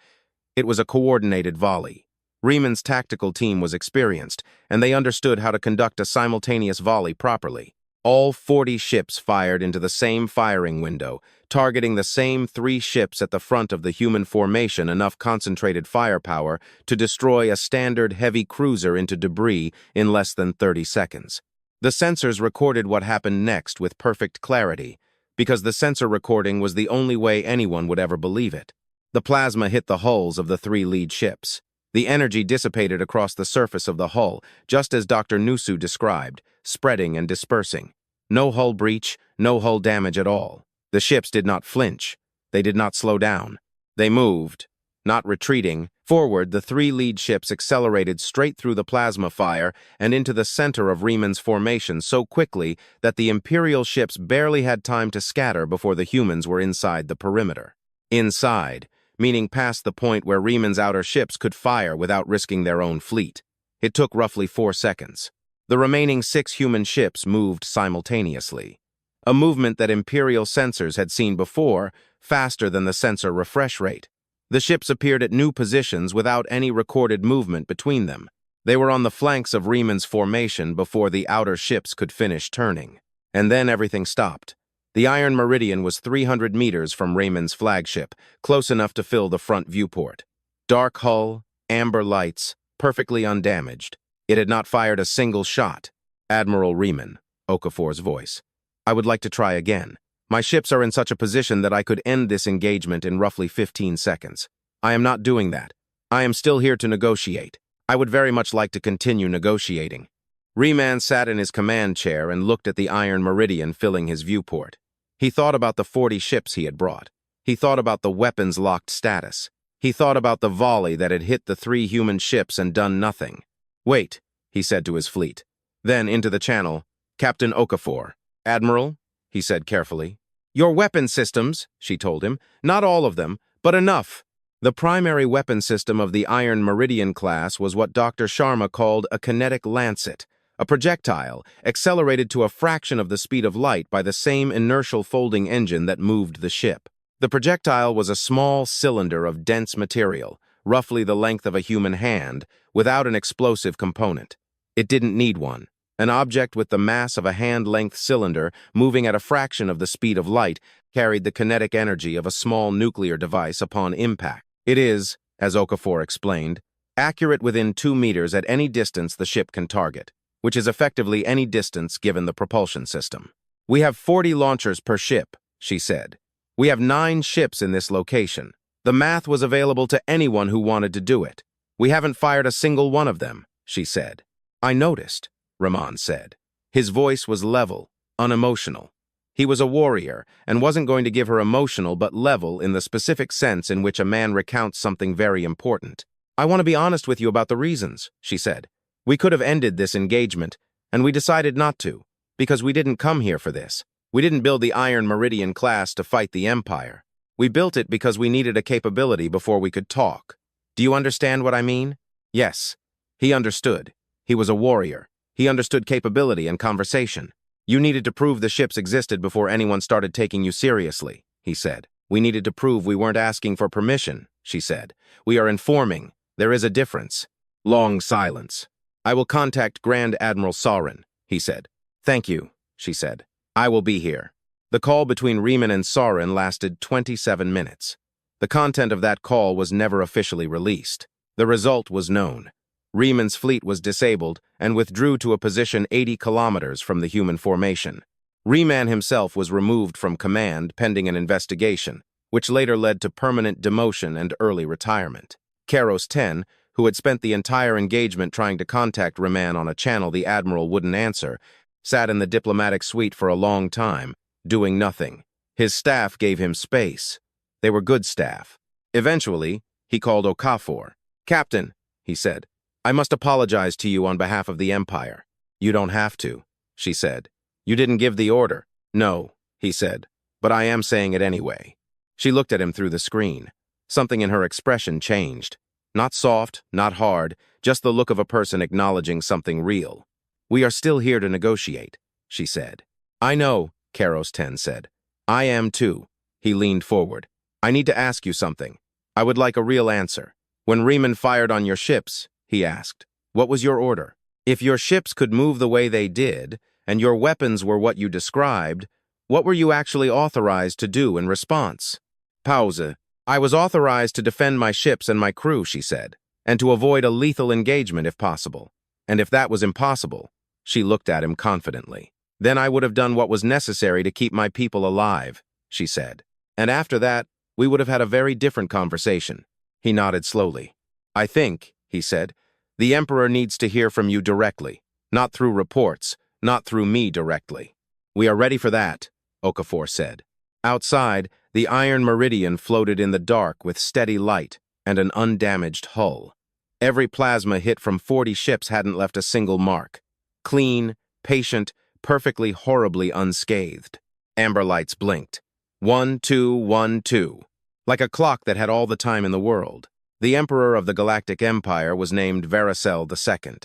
It was a coordinated volley. Riemann's tactical team was experienced, and they understood how to conduct a simultaneous volley properly. All 40 ships fired into the same firing window, targeting the same 3 ships at the front of the human formation, enough concentrated firepower to destroy a standard heavy cruiser into debris in less than 30 seconds. The sensors recorded what happened next with perfect clarity, because the sensor recording was the only way anyone would ever believe it. The plasma hit the hulls of the 3 lead ships. The energy dissipated across the surface of the hull, just as Dr. Nusu described, spreading and dispersing. No hull breach, no hull damage at all. The ships did not flinch. They did not slow down. They moved, not retreating. Forward, the 3 lead ships accelerated straight through the plasma fire and into the center of Riemann's formation so quickly that the Imperial ships barely had time to scatter before the humans were inside the perimeter. Inside, meaning past the point where Riemann's outer ships could fire without risking their own fleet. It took roughly 4 seconds. The remaining 6 human ships moved simultaneously. A movement that Imperial sensors had seen before, faster than the sensor refresh rate. The ships appeared at new positions without any recorded movement between them. They were on the flanks of Riemann's formation before the outer ships could finish turning. And then everything stopped. The Iron Meridian was 300 meters from Riemann's flagship, close enough to fill the front viewport. Dark hull, amber lights, perfectly undamaged. It had not fired a single shot. "Admiral Riemann," Okafor's voice. "I would like to try again. My ships are in such a position that I could end this engagement in roughly 15 seconds. I am not doing that. I am still here to negotiate. I would very much like to continue negotiating." Riemann sat in his command chair and looked at the Iron Meridian filling his viewport. He thought about the 40 ships he had brought. He thought about the weapons-locked status. He thought about the volley that had hit the 3 human ships and done nothing. "Wait," he said to his fleet. Then, into the channel, "Captain Okafor." "Admiral," he said carefully. "Your weapon systems," she told him. "Not all of them, but enough." The primary weapon system of the Iron Meridian class was what Dr. Sharma called a kinetic lancet, a projectile accelerated to a fraction of the speed of light by the same inertial folding engine that moved the ship. The projectile was a small cylinder of dense material, roughly the length of a human hand, without an explosive component. It didn't need one. An object with the mass of a hand-length cylinder, moving at a fraction of the speed of light, carried the kinetic energy of a small nuclear device upon impact. It is, as Okafor explained, accurate within 2 meters at any distance the ship can target, which is effectively any distance given the propulsion system. "We have 40 launchers per ship," she said. "We have 9 ships in this location. The math was available to anyone who wanted to do it. We haven't fired a single one of them. she said. I noticed, Rahman said. His voice was level, unemotional. He was a warrior and wasn't going to give her emotional but level in the specific sense in which a man recounts something very important. I want to be honest with you about the reasons, she said. We could have ended this engagement, and we decided not to, because we didn't come here for this. We didn't build the Iron Meridian class to fight the Empire. We built it because we needed a capability before we could talk. Do you understand what I mean? Yes. He understood. He was a warrior. He understood capability and conversation. You needed to prove the ships existed before anyone started taking you seriously, he said. We needed to prove we weren't asking for permission, she said. We are informing. There is a difference. Long silence. I will contact Grand Admiral Sauron, he said. Thank you, she said. I will be here. The call between Riemann and Sauron lasted 27 minutes. The content of that call was never officially released. The result was known. Riemann's fleet was disabled and withdrew to a position 80 kilometers from the human formation. Riemann himself was removed from command pending an investigation, which later led to permanent demotion and early retirement. Keros 10, who had spent the entire engagement trying to contact Riemann on a channel the Admiral wouldn't answer, sat in the diplomatic suite for a long time, doing nothing. His staff gave him space. They were good staff. Eventually, he called Okafor. Captain, he said, I must apologize to you on behalf of the Empire. You don't have to, she said. You didn't give the order. No, he said, but I am saying it anyway. She looked at him through the screen. Something in her expression changed. Not soft, not hard, just the look of a person acknowledging something real. We are still here to negotiate, she said. I know, Keros 10 said. I am too. He leaned forward. I need to ask you something. I would like a real answer. When Riemann fired on your ships, he asked, what was your order? If your ships could move the way they did, and your weapons were what you described, what were you actually authorized to do in response? Pause. I was authorized to defend my ships and my crew, she said, and to avoid a lethal engagement if possible. And if that was impossible, she looked at him confidently. Then I would have done what was necessary to keep my people alive, she said. And after that, we would have had a very different conversation. He nodded slowly. I think, he said, the Emperor needs to hear from you directly, not through reports, not through me directly. We are ready for that, Okafor said. Outside, the Iron Meridian floated in the dark with steady light and an undamaged hull. Every plasma hit from 40 ships hadn't left a single mark. Clean, patient, perfectly horribly unscathed. Amber lights blinked. 1, 2, 1, 2. Like a clock that had all the time in the world. The Emperor of the Galactic Empire was named Varicel II.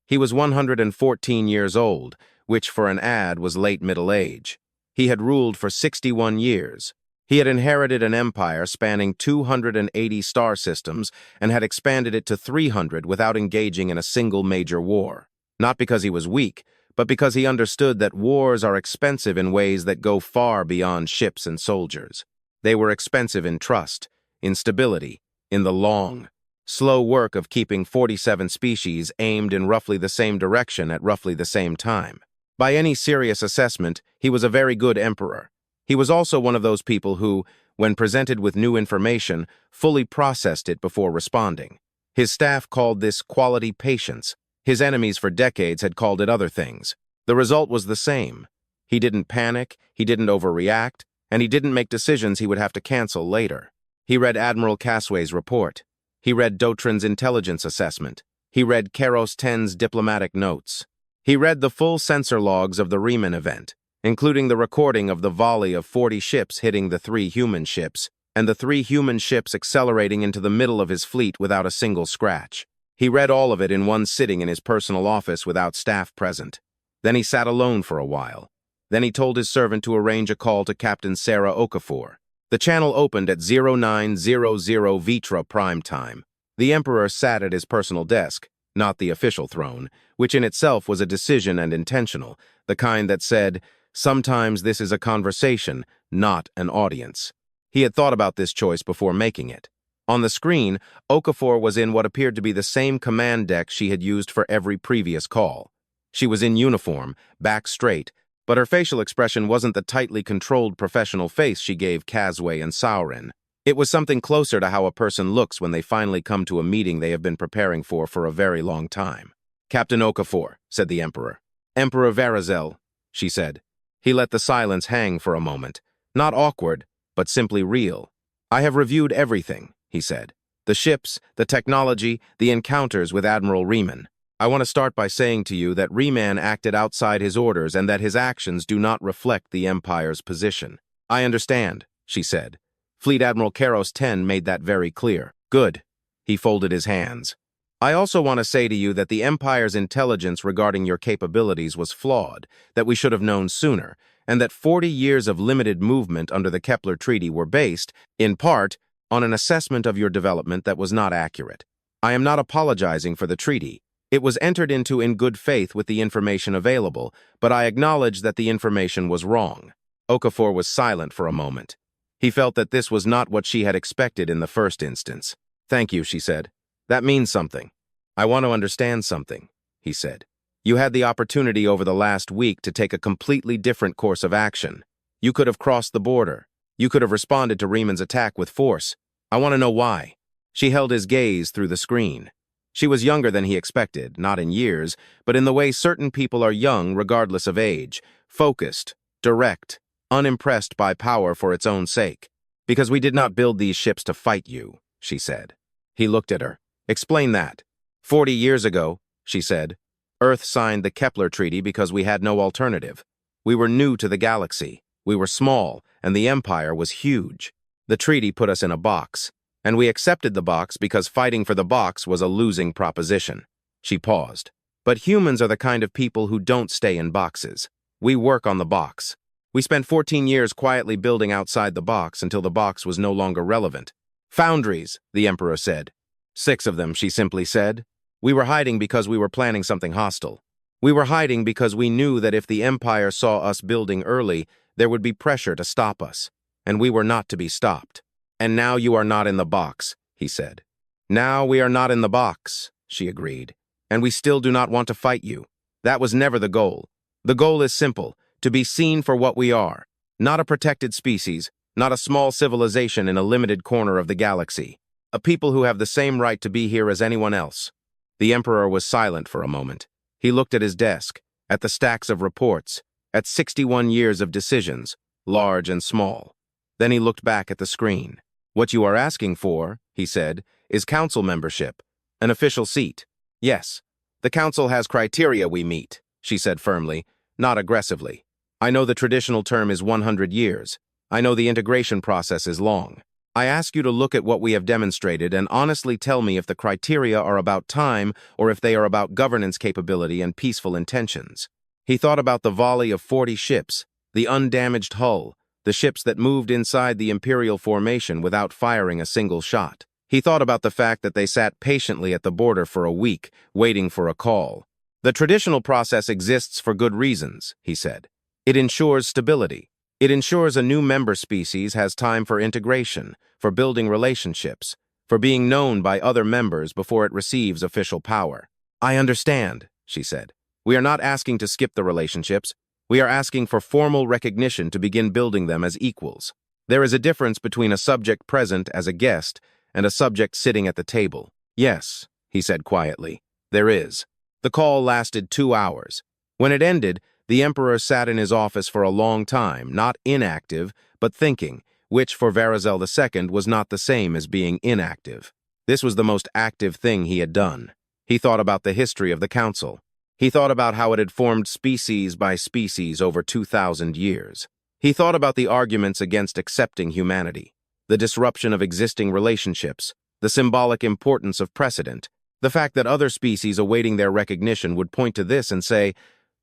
He was 114 years old, which for an ad was late middle age. He had ruled for 61 years. He had inherited an empire spanning 280 star systems and had expanded it to 300 without engaging in a single major war. Not because he was weak, but because he understood that wars are expensive in ways that go far beyond ships and soldiers. They were expensive in trust, in stability, in the long, slow work of keeping 47 species aimed in roughly the same direction at roughly the same time. By any serious assessment, he was a very good emperor. He was also one of those people who, when presented with new information, fully processed it before responding. His staff called this quality patience. His enemies for decades had called it other things. The result was the same. He didn't panic, he didn't overreact, and he didn't make decisions he would have to cancel later. He read Admiral Casway's report. He read Dotrin's intelligence assessment. He read Keros 10's diplomatic notes. He read the full sensor logs of the Riemann event, including the recording of the volley of 40 ships hitting the 3 human ships, and the 3 human ships accelerating into the middle of his fleet without a single scratch. He read all of it in one sitting in his personal office without staff present. Then he sat alone for a while. Then he told his servant to arrange a call to Captain Sarah Okafor. The channel opened at 0900 Vitra prime time. The Emperor sat at his personal desk, not the official throne, which in itself was a decision and intentional, the kind that said, sometimes this is a conversation, not an audience. He had thought about this choice before making it. On the screen, Okafor was in what appeared to be the same command deck she had used for every previous call. She was in uniform, back straight, but her facial expression wasn't the tightly controlled professional face she gave Casway and Sauron. It was something closer to how a person looks when they finally come to a meeting they have been preparing for a very long time. Captain Okafor, said the Emperor. Emperor Varizel, she said. He let the silence hang for a moment. Not awkward, but simply real. I have reviewed everything, he said. The ships, the technology, the encounters with Admiral Riemann. I want to start by saying to you that Riemann acted outside his orders and that his actions do not reflect the Empire's position. I understand, she said. Fleet Admiral Karos 10 made that very clear. Good. He folded his hands. I also want to say to you that the Empire's intelligence regarding your capabilities was flawed, that we should have known sooner, and that 40 years of limited movement under the Kepler Treaty were based, in part, on an assessment of your development that was not accurate. I am not apologizing for the treaty. It was entered into in good faith with the information available, but I acknowledge that the information was wrong. Okafor was silent for a moment. He felt that this was not what she had expected in the first instance. Thank you, she said. That means something. I want to understand something, he said. You had the opportunity over the last week to take a completely different course of action. You could have crossed the border. You could have responded to Riemann's attack with force. I want to know why. She held his gaze through the screen. She was younger than he expected, not in years, but in the way certain people are young regardless of age, focused, direct, unimpressed by power for its own sake. Because we did not build these ships to fight you, she said. He looked at her. Explain that. 40 years ago, she said, Earth signed the Kepler Treaty because we had no alternative. We were new to the galaxy. We were small, and the Empire was huge. The treaty put us in a box, and we accepted the box because fighting for the box was a losing proposition. She paused. But humans are the kind of people who don't stay in boxes. We work on the box. We spent 14 years quietly building outside the box until the box was no longer relevant. Foundries, the Emperor said. 6 of them, she simply said. We were hiding because we were planning something hostile. We were hiding because we knew that if the Empire saw us building early, there would be pressure to stop us, and we were not to be stopped. And now you are not in the box, he said. Now we are not in the box, she agreed, and we still do not want to fight you. That was never the goal. The goal is simple, to be seen for what we are, not a protected species, not a small civilization in a limited corner of the galaxy. A people who have the same right to be here as anyone else. The Emperor was silent for a moment. He looked at his desk, at the stacks of reports, at 61 years of decisions, large and small. Then he looked back at the screen. What you are asking for, he said, is council membership, an official seat. Yes, the council has criteria we meet, she said firmly, not aggressively. I know the traditional term is 100 years. I know the integration process is long. I ask you to look at what we have demonstrated and honestly tell me if the criteria are about time or if they are about governance capability and peaceful intentions. He thought about the volley of 40 ships, the undamaged hull, the ships that moved inside the Imperial formation without firing a single shot. He thought about the fact that they sat patiently at the border for a week, waiting for a call. The traditional process exists for good reasons, he said. It ensures stability. It ensures a new member species has time for integration, for building relationships, for being known by other members before it receives official power. I understand, she said. We are not asking to skip the relationships. We are asking for formal recognition to begin building them as equals. There is a difference between a subject present as a guest and a subject sitting at the table. Yes, he said quietly, there is. The call lasted 2 hours. When it ended, the Emperor sat in his office for a long time, not inactive, but thinking, which for Varizel II was not the same as being inactive. This was the most active thing he had done. He thought about the history of the Council. He thought about how it had formed species by species over 2,000 years. He thought about the arguments against accepting humanity, the disruption of existing relationships, the symbolic importance of precedent, the fact that other species awaiting their recognition would point to this and say,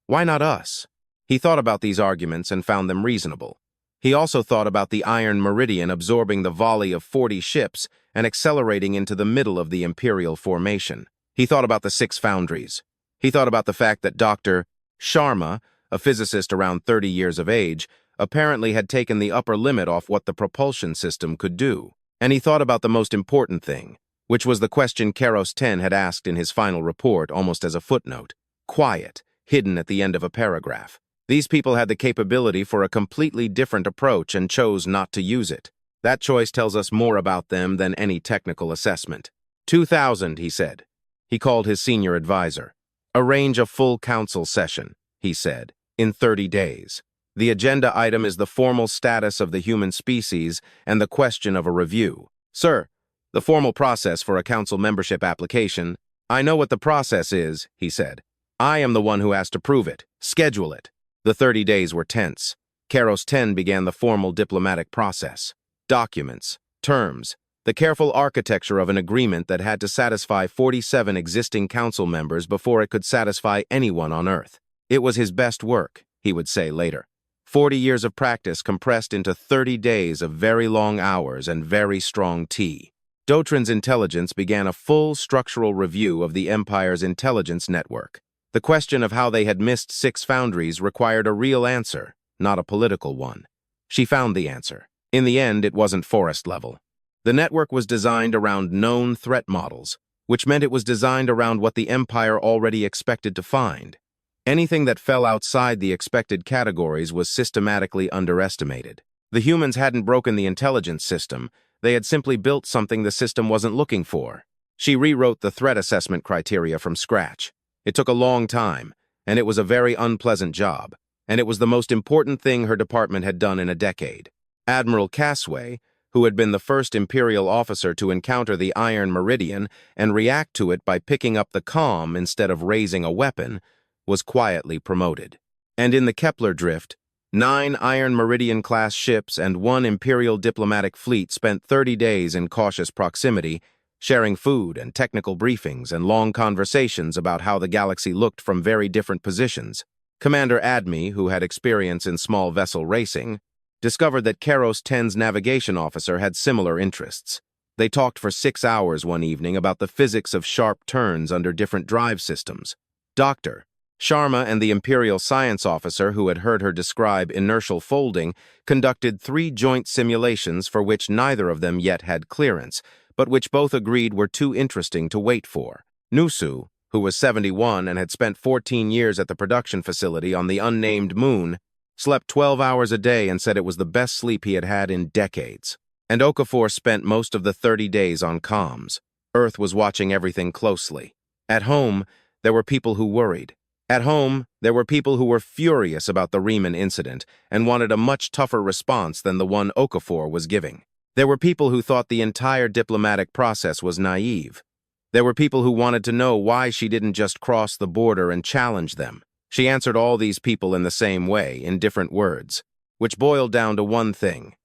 why not us? He thought about these arguments and found them reasonable. He also thought about the Iron Meridian absorbing the volley of 40 ships and accelerating into the middle of the Imperial formation. He thought about the 6 foundries. He thought about the fact that Dr. Sharma, a physicist around 30 years of age, apparently had taken the upper limit off what the propulsion system could do. And he thought about the most important thing, which was the question Karos 10 had asked in his final report almost as a footnote. Quiet, hidden at the end of a paragraph. These people had the capability for a completely different approach and chose not to use it. That choice tells us more about them than any technical assessment. 2,000, he said. He called his senior advisor. Arrange a full council session, he said, in 30 days. The agenda item is the formal status of the human species and the question of a review. Sir, the formal process for a council membership application. I know what the process is, he said. I am the one who has to prove it. Schedule it. The 30 days were tense. Keros 10 began the formal diplomatic process. Documents, terms, the careful architecture of an agreement that had to satisfy 47 existing council members before it could satisfy anyone on Earth. It was his best work, he would say later. 40 years of practice compressed into 30 days of very long hours and very strong tea. Dotrin's intelligence began a full structural review of the Empire's intelligence network. The question of how they had missed 6 foundries required a real answer, not a political one. She found the answer. In the end, it wasn't forest level. The network was designed around known threat models, which meant it was designed around what the Empire already expected to find. Anything that fell outside the expected categories was systematically underestimated. The humans hadn't broken the intelligence system, they had simply built something the system wasn't looking for. She rewrote the threat assessment criteria from scratch. It took a long time, and it was a very unpleasant job, and it was the most important thing her department had done in a decade. Admiral Casway, who had been the first Imperial officer to encounter the Iron Meridian and react to it by picking up the comm instead of raising a weapon, was quietly promoted. And in the Kepler drift, 9 Iron Meridian-class ships and 1 Imperial diplomatic fleet spent 30 days in cautious proximity, sharing food and technical briefings and long conversations about how the galaxy looked from very different positions. Commander Admi, who had experience in small vessel racing, discovered that Keros 10's navigation officer had similar interests. They talked for 6 hours one evening about the physics of sharp turns under different drive systems. Dr. Sharma and the Imperial science officer, who had heard her describe inertial folding, conducted 3 joint simulations for which neither of them yet had clearance, but which both agreed were too interesting to wait for. Nusu, who was 71 and had spent 14 years at the production facility on the unnamed moon, slept 12 hours a day and said it was the best sleep he had had in decades. And Okafor spent most of the 30 days on comms. Earth was watching everything closely. At home, there were people who worried. At home, there were people who were furious about the Riemann incident and wanted a much tougher response than the one Okafor was giving. There were people who thought the entire diplomatic process was naive. There were people who wanted to know why she didn't just cross the border and challenge them. She answered all these people in the same way, in different words, which boiled down to one thing.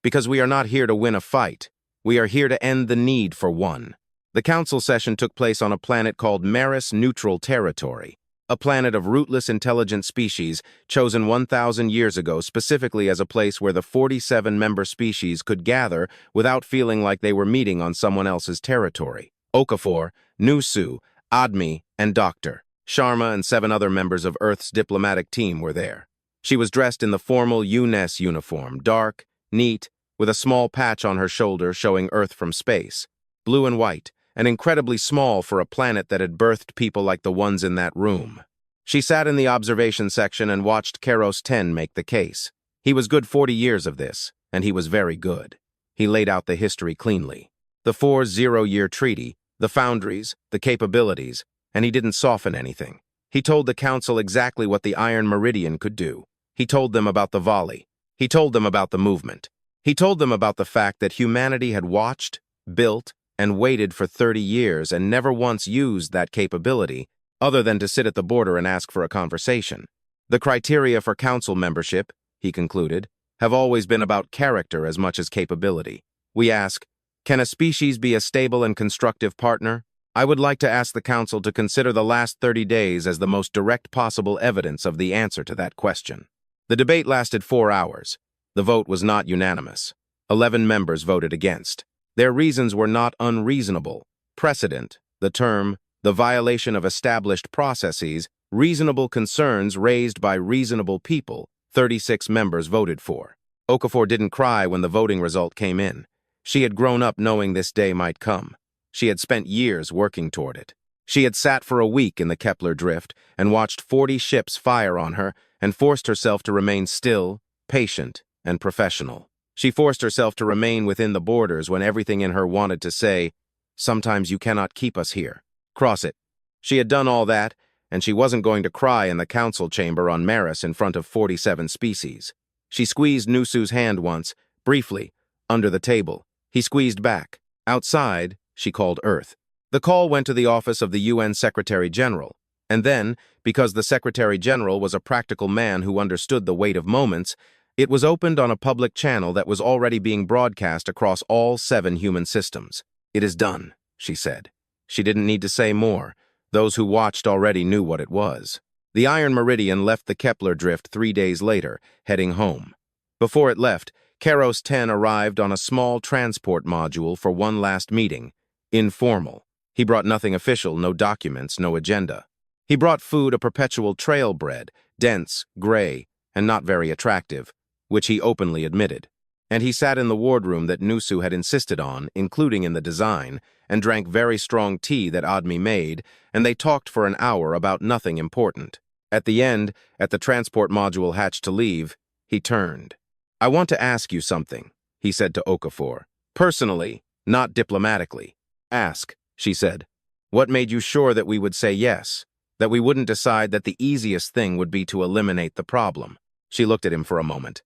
Because we are not here to win a fight, we are here to end the need for one. The council session took place on a planet called Maris Neutral Territory, a planet of rootless intelligent species chosen 1,000 years ago specifically as a place where the 47 member species could gather without feeling like they were meeting on someone else's territory. Okafor, Nusu, Admi, and Dr. Sharma and 7 other members of Earth's diplomatic team were there. She was dressed in the formal UNS uniform, dark, neat, with a small patch on her shoulder showing Earth from space, blue and white, and incredibly small for a planet that had birthed people like the ones in that room. She sat in the observation section and watched Keros 10 make the case. He was good 40 years of this, and he was very good. He laid out the history cleanly. The 4 zero-year treaty, the foundries, the capabilities, and he didn't soften anything. He told the council exactly what the Iron Meridian could do. He told them about the volley. He told them about the movement. He told them about the fact that humanity had watched, built, and waited for 30 years and never once used that capability, other than to sit at the border and ask for a conversation. The criteria for council membership, he concluded, have always been about character as much as capability. We ask, can a species be a stable and constructive partner? I would like to ask the council to consider the last 30 days as the most direct possible evidence of the answer to that question. The debate lasted 4 hours. The vote was not unanimous. 11 members voted against. Their reasons were not unreasonable. Precedent, the term, the violation of established processes, reasonable concerns raised by reasonable people, 36 members voted for. Okafor didn't cry when the voting result came in. She had grown up knowing this day might come. She had spent years working toward it. She had sat for a week in the Kepler drift and watched 40 ships fire on her and forced herself to remain still, patient, and professional. She forced herself to remain within the borders when everything in her wanted to say, sometimes you cannot keep us here. Cross it. She had done all that, and she wasn't going to cry in the council chamber on Maris in front of 47 species. She squeezed Nusu's hand once, briefly, under the table. He squeezed back. Outside, she called Earth. The call went to the office of the UN Secretary General, and then, because the Secretary General was a practical man who understood the weight of moments, it was opened on a public channel that was already being broadcast across all 7 human systems. "It is done," she said. She didn't need to say more. Those who watched already knew what it was. The Iron Meridian left the Kepler drift 3 days later, heading home. Before it left, Keros 10 arrived on a small transport module for one last meeting. Informal. He brought nothing official, no documents, no agenda. He brought food, a perpetual trail bread, dense, gray, and not very attractive, which he openly admitted. And he sat in the wardroom that Nusu had insisted on, including in the design, and drank very strong tea that Admi made, and they talked for an hour about nothing important. At the end, at the transport module hatch to leave, he turned. "I want to ask you something," he said to Okafor. "Personally, not diplomatically." "Ask," she said. "What made you sure that we would say yes? That we wouldn't decide that the easiest thing would be to eliminate the problem?" She looked at him for a moment.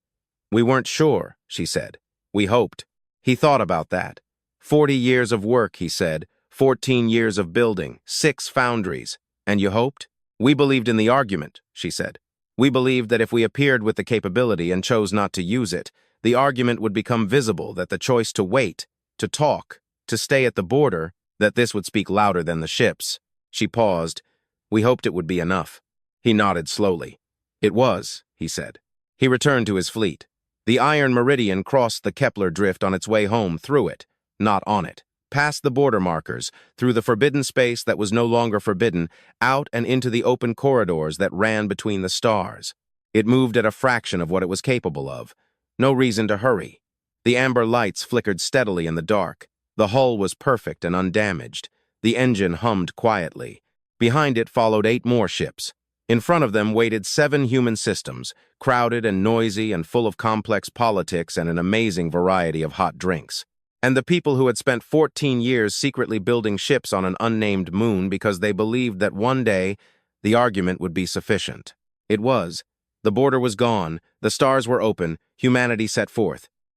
"We weren't sure," she said. "We hoped." He thought about that. 40 years of work, he said. 14 years of building, 6 foundries. "And you hoped?" "We believed in the argument," she said. "We believed that if we appeared with the capability and chose not to use it, the argument would become visible, that the choice to wait, to talk, to stay at the border, that this would speak louder than the ships." She paused. "We hoped it would be enough." He nodded slowly. "It was," he said. He returned to his fleet. The Iron Meridian crossed the Kepler drift on its way home through it, not on it, past the border markers, through the forbidden space that was no longer forbidden, out and into the open corridors that ran between the stars. It moved at a fraction of what it was capable of. No reason to hurry. The amber lights flickered steadily in the dark. The hull was perfect and undamaged. The engine hummed quietly. Behind it followed 8 more ships. In front of them waited 7 human systems, crowded and noisy and full of complex politics and an amazing variety of hot drinks. And the people who had spent 14 years secretly building ships on an unnamed moon because they believed that one day the argument would be sufficient. It was. The border was gone, the stars were open, humanity set forth.